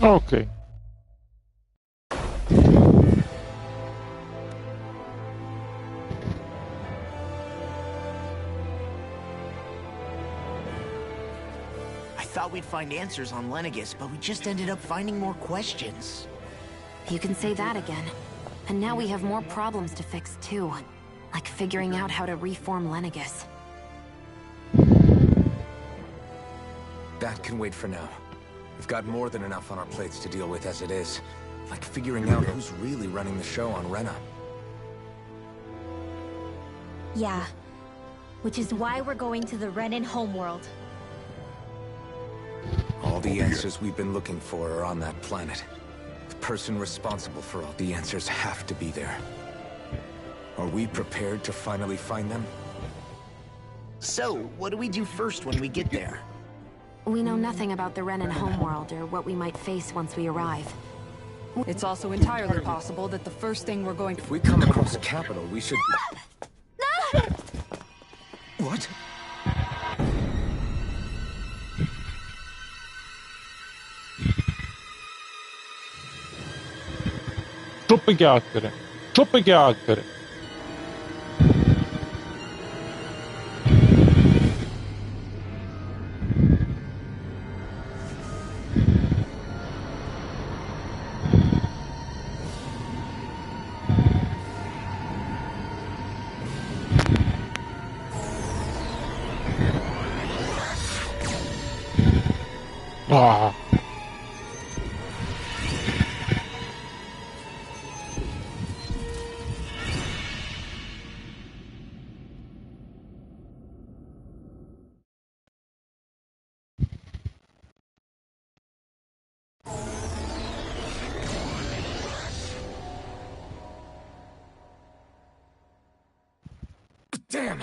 Ok. I thought we'd find answers on Lenegis, but we just ended up finding more questions. You can say that again. And now we have more problems to fix too. Like figuring out how to reform Lenegis. That can wait for now. We've got more than enough on our plates to deal with as it is. Like figuring out who's really running the show on Rena. Yeah. Which is why we're going to the Renan homeworld. All the answers we've been looking for are on that planet. The person responsible for all the answers have to be there. Are we prepared to finally find them? So, what do we do first when we get there? We know nothing about the Renan homeworld or what we might face once we arrive. It's also entirely possible that the first thing we're going to... If we come across a capital, we should... What? Troppe chiacchiere. Troppe chiacchiere. Ah. Damn!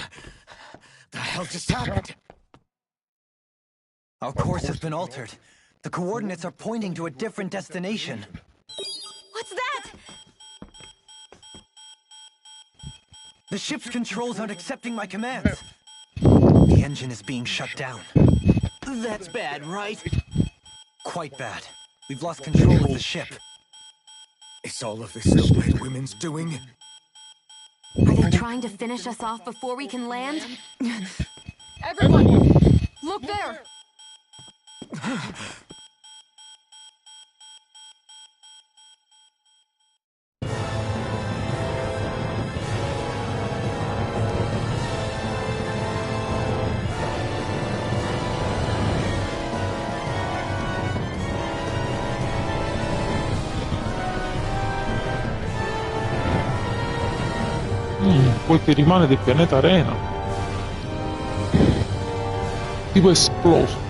The hell just happened? Our course has been altered. The coordinates are pointing to a different destination. What's that? The ship's controls aren't accepting my commands. The engine is being shut down. That's bad, right? Quite bad. We've lost control of the ship. Is all of this the Red Women's doing? Are they trying to finish us off before we can land? Everyone! Look there! Quel che rimane del pianeta Arena. Tipo esploso.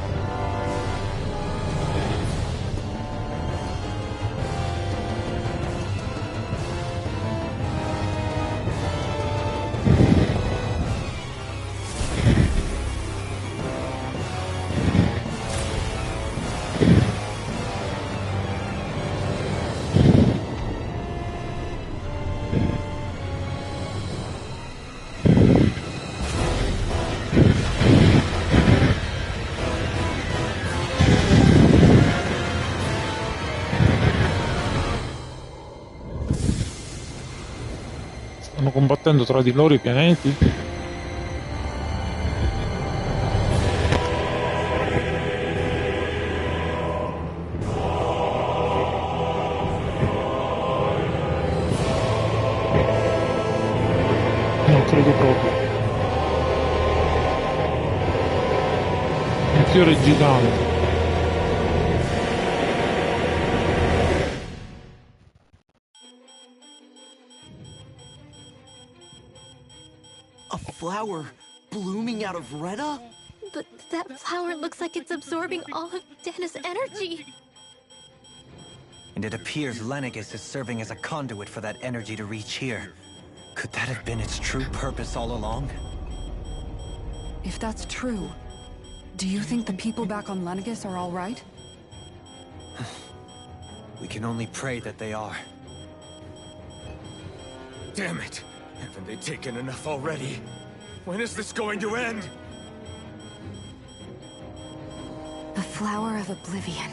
combattendo tra di loro i pianeti? Non credo proprio. Un fiore gigante. A flower blooming out of Rena? But that flower looks like it's absorbing all of Dana's energy. And it appears Lenegis is serving as a conduit for that energy to reach here. Could that have been its true purpose all along? If that's true, do you think the people back on Lenegis are all right? We can only pray that they are. Damn it! Haven't they taken enough already? When is this going to end? The Flower of Oblivion.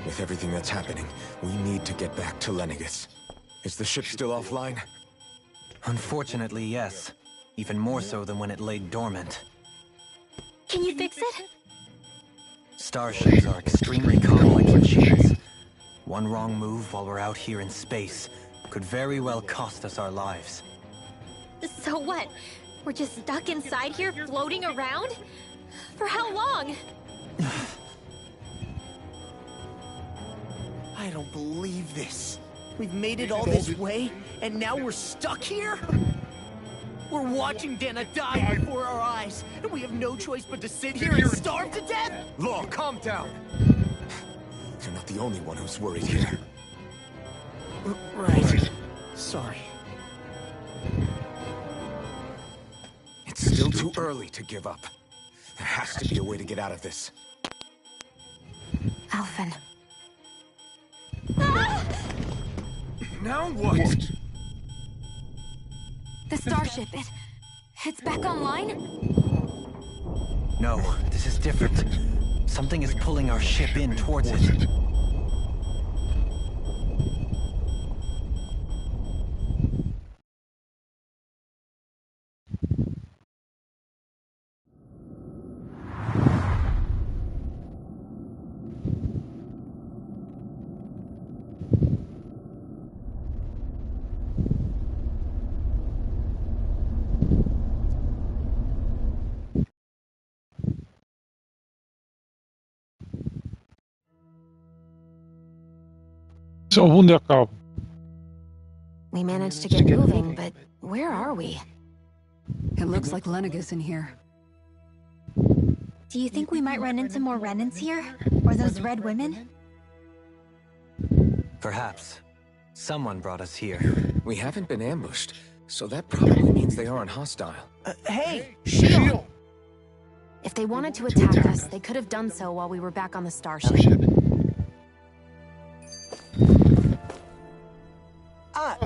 With everything that's happening, we need to get back to Lenegis. Is the ship still offline? Unfortunately, yes. Even more so than when it lay dormant. Can you fix it? Starships are extremely complex machines. One wrong move while we're out here in space could very well cost us our lives. So what? We're just stuck inside here, floating around? For how long? I don't believe this. We've made it all this way, and now we're stuck here? We're watching Dana die before our eyes, and we have no choice but to sit here and starve to death? Law, calm down! You're not the only one who's worried here. Right. Sorry. It's still too early to give up. There has to be a way to get out of this. Alphen. Now what? The starship, it's back online? No, this is different. Something is pulling our ship in towards it. Siamo punti a capo. We managed to get moving, but where are we? It looks like Lenegis in here. Do you think we might run into more Renans here? Or those red women? Perhaps. Someone brought us here. We haven't been ambushed, so that probably means they aren't hostile. Hey, Shion! If they wanted to attack us, they could have done so while we were back on the starship.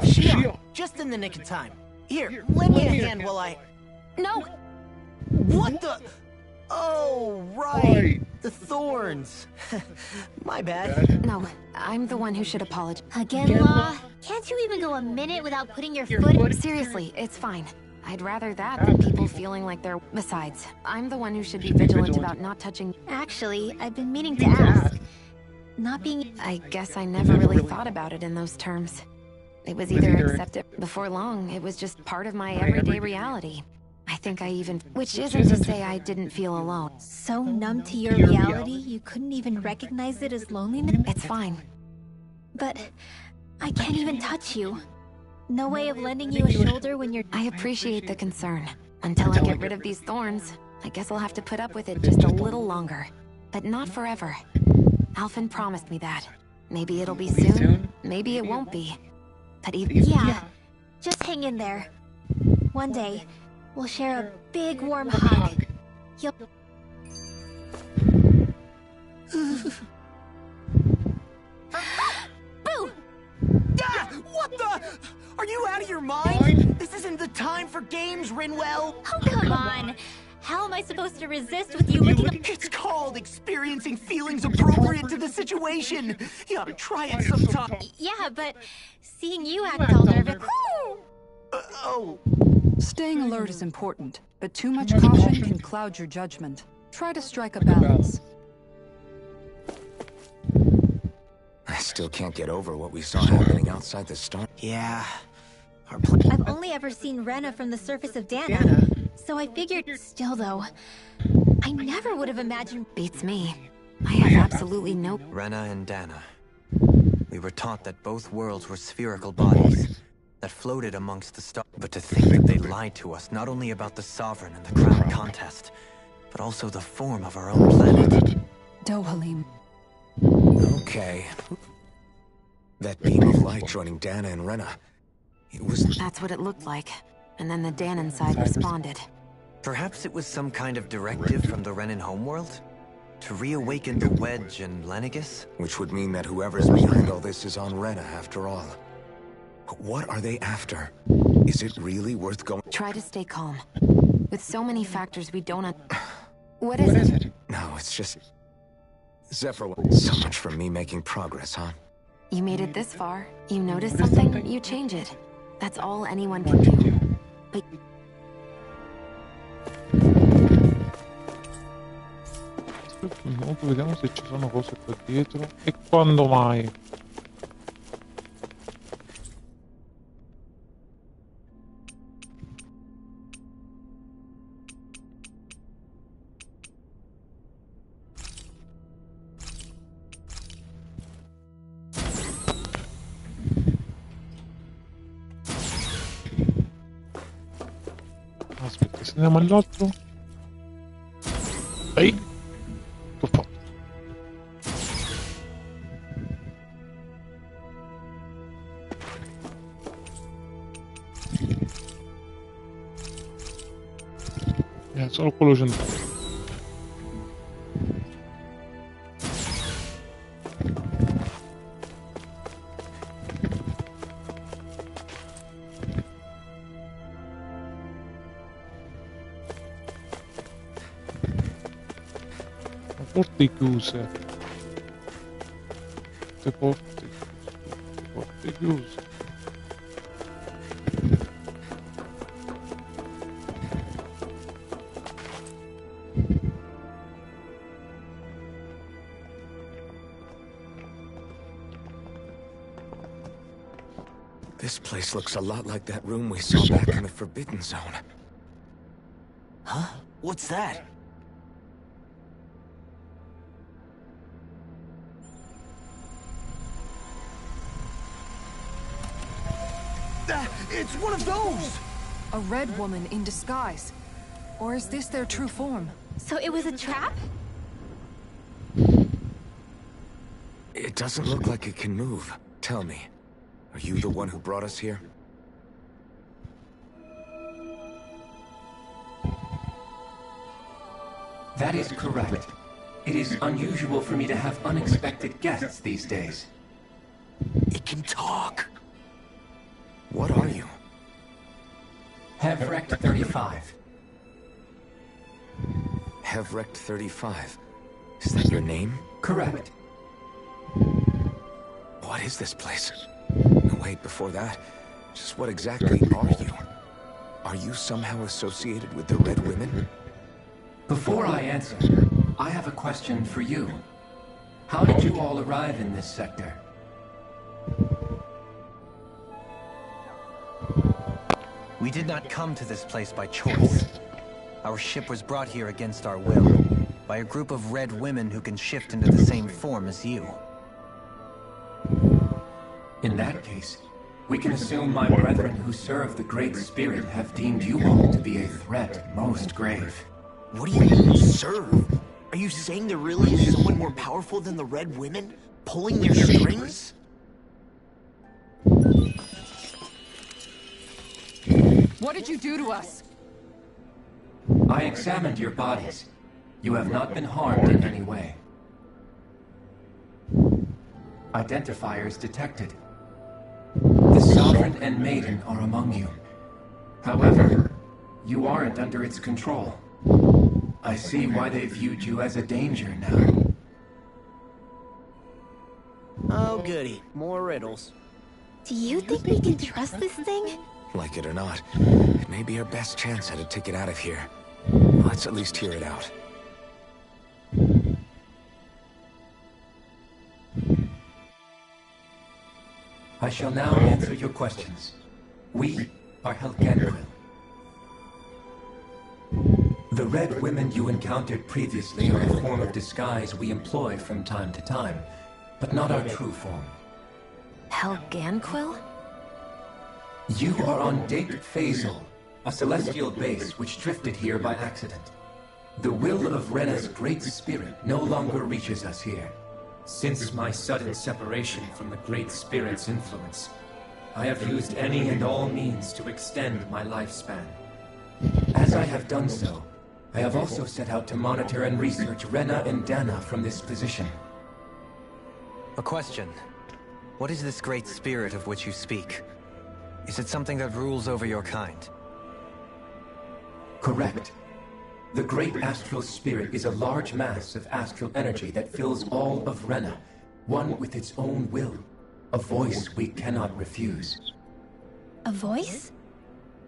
Shion, just in the nick of time. Here, lend me a hand while I... No! What the... Oh, right! The thorns. My bad. No, I'm the one who should apologize. Again, Law? Can't you even go a minute without putting your foot... Seriously, it's fine. I'd rather that than people feeling like they're... Besides, I'm the one who should be vigilant about not touching... Actually, I've been meaning to ask. Not being... I guess I never really thought about it in those terms. It was either accepted before long, it was just part of my everyday reality. I think I even... Which isn't to say I didn't feel alone. So numb to your reality, you couldn't even recognize it as loneliness? It's fine. But I can't even touch you. No way of lending you a shoulder when you're... I appreciate the concern. Until I get rid of these thorns, I guess I'll have to put up with it just a little longer. But not forever. Alphen promised me that. Maybe it'll be soon, maybe it won't be. But yeah, just hang in there. One day, we'll share a big warm hug. You'll... Boo! Ah, what the? Are you out of your mind? This isn't the time for games, Rinwell. Oh, come on. How am I supposed to resist with you looking? It's called experiencing feelings appropriate to the situation. You ought to try it sometime. Yeah, but seeing you act all nervous. Oh. Staying alert is important, but too much caution can cloud your judgment. Try to strike a balance. I still can't get over what we saw happening outside the star. Yeah. I've only ever seen Rena from the surface of Dana, so I figured. Still, though, I never would have imagined. Beats me. I have absolutely no. Rena and Dana. We were taught that both worlds were spherical bodies that floated amongst the stars. But to think that they lied to us not only about the Sovereign and the Crown contest, but also the form of our own planet. Dohalim. Okay. That beam of light joining Dana and Rena. It was... That's what it looked like. And then the Danon side responded. Perhaps it was some kind of directive from the Renan homeworld? To reawaken the Wedge and Lenegis? Which would mean that whoever's behind all this is on Rena after all. But what are they after? Is it really worth going? Try to stay calm. With so many factors we don't... What is it? No, it's just... Zephyr, so much for me making progress, huh? You made it this far. You notice something, you change it. That's all anyone can do. But... Vediamo se ci sono cose qua dietro. E quando mai? Aspetta, se andiamo all'altro. Ehi! Che ho fatto? Solo quello centrale. Porte chiuse. Porte chiuse. This place looks a lot like that room we saw back in the Forbidden Zone. Huh? What's that? It's one of those! A red woman in disguise. Or is this their true form? So it was a trap? It doesn't look like it can move. Tell me, are you the one who brought us here? That is correct. It is unusual for me to have unexpected guests these days. It can talk. What are you? Hevrect 35. Hevrect 35. Is that your name? Correct. What is this place? No, wait, before that, just what exactly are you? Are you somehow associated with the Red Women? Before I answer, I have a question for you. How did you all arrive in this sector? We did not come to this place by choice. Our ship was brought here against our will, by a group of red women who can shift into the same form as you. In that case, we can assume my brethren who serve the Great Spirit have deemed you all to be a threat most grave. What do you mean, serve? Are you saying there really is someone more powerful than the Red Women, pulling their strings? What did you do to us? I examined your bodies. You have not been harmed in any way. Identifiers detected. The Sovereign and Maiden are among you. However, you aren't under its control. I see why they viewed you as a danger now. Oh, goody. More riddles. Do you think we can trust this thing? Like it or not, it may be our best chance at a ticket out of here. Let's at least hear it out. I shall now answer your questions. We are Helgenquil. The red women you encountered previously are a form of disguise we employ from time to time, but not our true form. Helgenquil? You are on Date Phasal, a celestial base which drifted here by accident. The will of Rena's great spirit no longer reaches us here. Since my sudden separation from the Great Spirit's influence, I have used any and all means to extend my lifespan. As I have done so, I have also set out to monitor and research Rena and Dana from this position. A question. What is this Great Spirit of which you speak? Is it something that rules over your kind? Correct. The Great Astral Spirit is a large mass of astral energy that fills all of Rena, one with its own will, a voice we cannot refuse. A voice?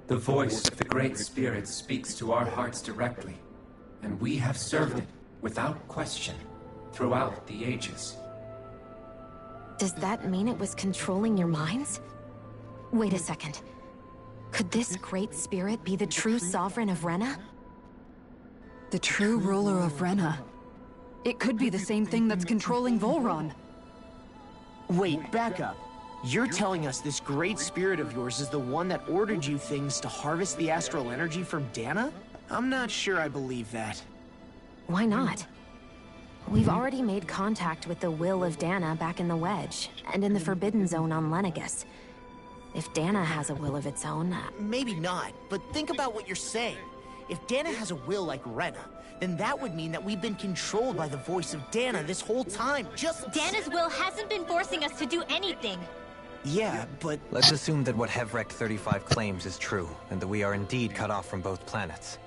The voice of the Great Spirit speaks to our hearts directly, and we have served it without question throughout the ages. Does that mean it was controlling your minds? Wait a second. Could this Great Spirit be the true sovereign of Rena? The true ruler of Rena. It could be the same thing that's controlling Volron. Wait, back up. You're telling us this great spirit of yours is the one that ordered you things to harvest the astral energy from Dana? I'm not sure I believe that. Why not? We've already made contact with the will of Dana back in the Wedge, and in the Forbidden Zone on Lenegus. If Dana has a will of its own... Maybe not, but think about what you're saying. If Dana has a will like Rena, then that would mean that we've been controlled by the voice of Dana this whole time. Dana's will hasn't been forcing us to do anything. Yeah, but... Let's assume that what Hevrect 35 claims is true, and that we are indeed cut off from both planets.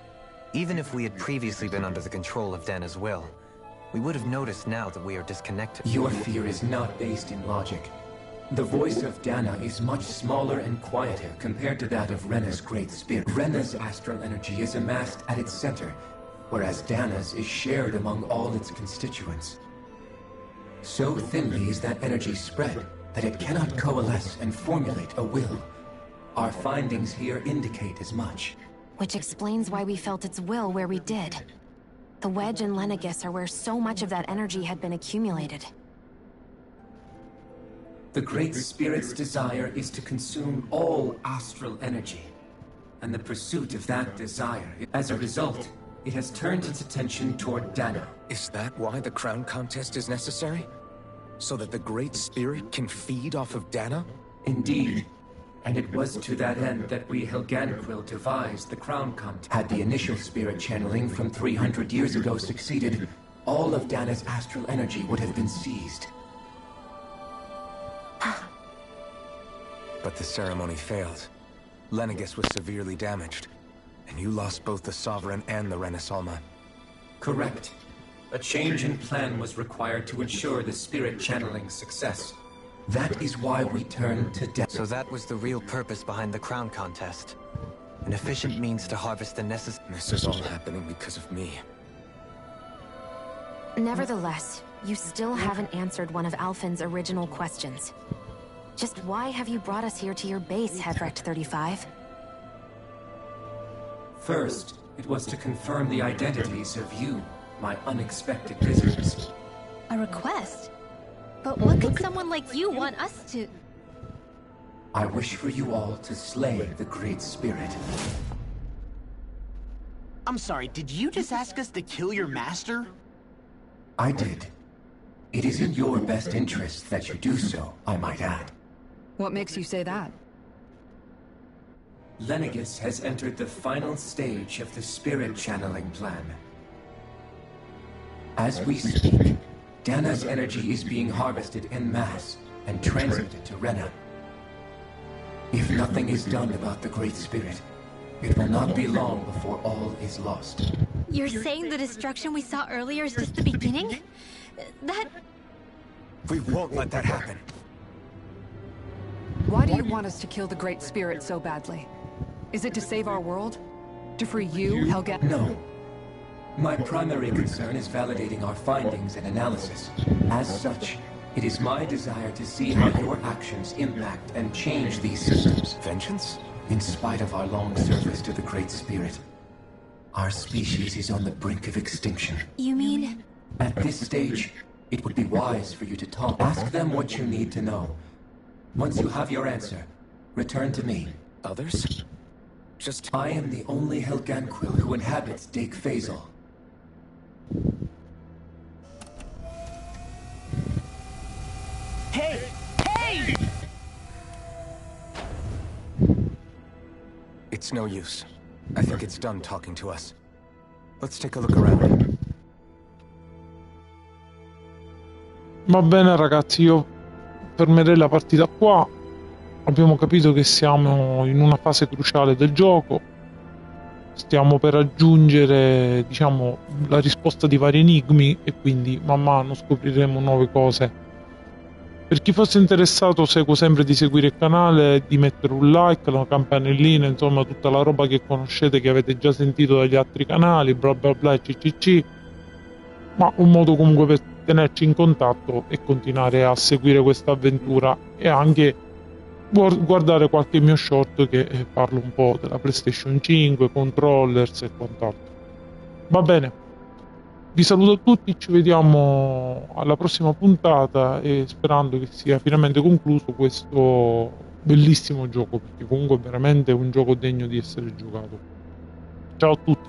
Even if we had previously been under the control of Dana's will, we would have noticed now that we are disconnected. Your fear is not based in logic. The voice of Dana is much smaller and quieter compared to that of Rena's Great Spirit. Rena's astral energy is amassed at its center, whereas Dana's is shared among all its constituents. So thinly is that energy spread that it cannot coalesce and formulate a will. Our findings here indicate as much. Which explains why we felt its will where we did. The Wedge and Lenegus are where so much of that energy had been accumulated. The Great Spirit's desire is to consume all astral energy, and the pursuit of that desire. As a result, it has turned its attention toward Dana. Is that why the crown contest is necessary? So that the Great Spirit can feed off of Dana? Indeed. And it was to that end that we Helgenquil devised the crown contest. Had the initial spirit channeling from 300 years ago succeeded, all of Dana's astral energy would have been seized. But the ceremony failed. Lenegus was severely damaged, and you lost both the Sovereign and the Renasalma. Correct. A change in plan was required to ensure the spirit channeling success. That is why we turned to death. So that was the real purpose behind the crown contest. An efficient means to harvest the necessary... This is all happening because of me. Nevertheless, you still haven't answered one of Alphen's original questions. Just why have you brought us here to your base, Hevrect 35? First, it was to confirm the identities of you, my unexpected visitors. A request? But what could someone like you want us to... I wish for you all to slay the Great Spirit. I'm sorry, did you just ask us to kill your master? I did. It is in your best interest that you do so, I might add. What makes you say that? Lenegus has entered the final stage of the spirit channeling plan. As we speak, Dana's energy is being harvested en masse and transmitted to Rena. If nothing is done about the Great Spirit, it will not be long before all is lost. You're saying the destruction we saw earlier is just the beginning? That... We won't let that happen. Why do you want us to kill the Great Spirit so badly? Is it to save our world? To free you, Helga? No. My primary concern is validating our findings and analysis. As such, it is my desire to see how your actions impact and change these systems. Vengeance? In spite of our long service to the Great Spirit, our species is on the brink of extinction. You mean? At this stage, it would be wise for you to talk. Ask them what you need to know. Once you have your answer, return to me. Others? I am the only Helganquil who inhabits Dake Faisal. Hey! Hey! It's no use. I think it's done talking to us. Let's take a look around. Va bene ragazzi, io fermerei la partita qua. Abbiamo capito che siamo in una fase cruciale del gioco. Stiamo per raggiungere, diciamo, la risposta di vari enigmi e quindi man mano scopriremo nuove cose. Per chi fosse interessato, seguo sempre di seguire il canale, di mettere un like, la campanellina, insomma tutta la roba che conoscete, che avete già sentito dagli altri canali, bla bla bla, ccc. Ma un modo comunque per tenerci in contatto e continuare a seguire questa avventura e anche guardare qualche mio short che parlo un po' della PlayStation 5, controllers e quant'altro. Va bene, vi saluto tutti, ci vediamo alla prossima puntata e sperando che sia finalmente concluso questo bellissimo gioco, perché comunque è veramente un gioco degno di essere giocato. Ciao a tutti.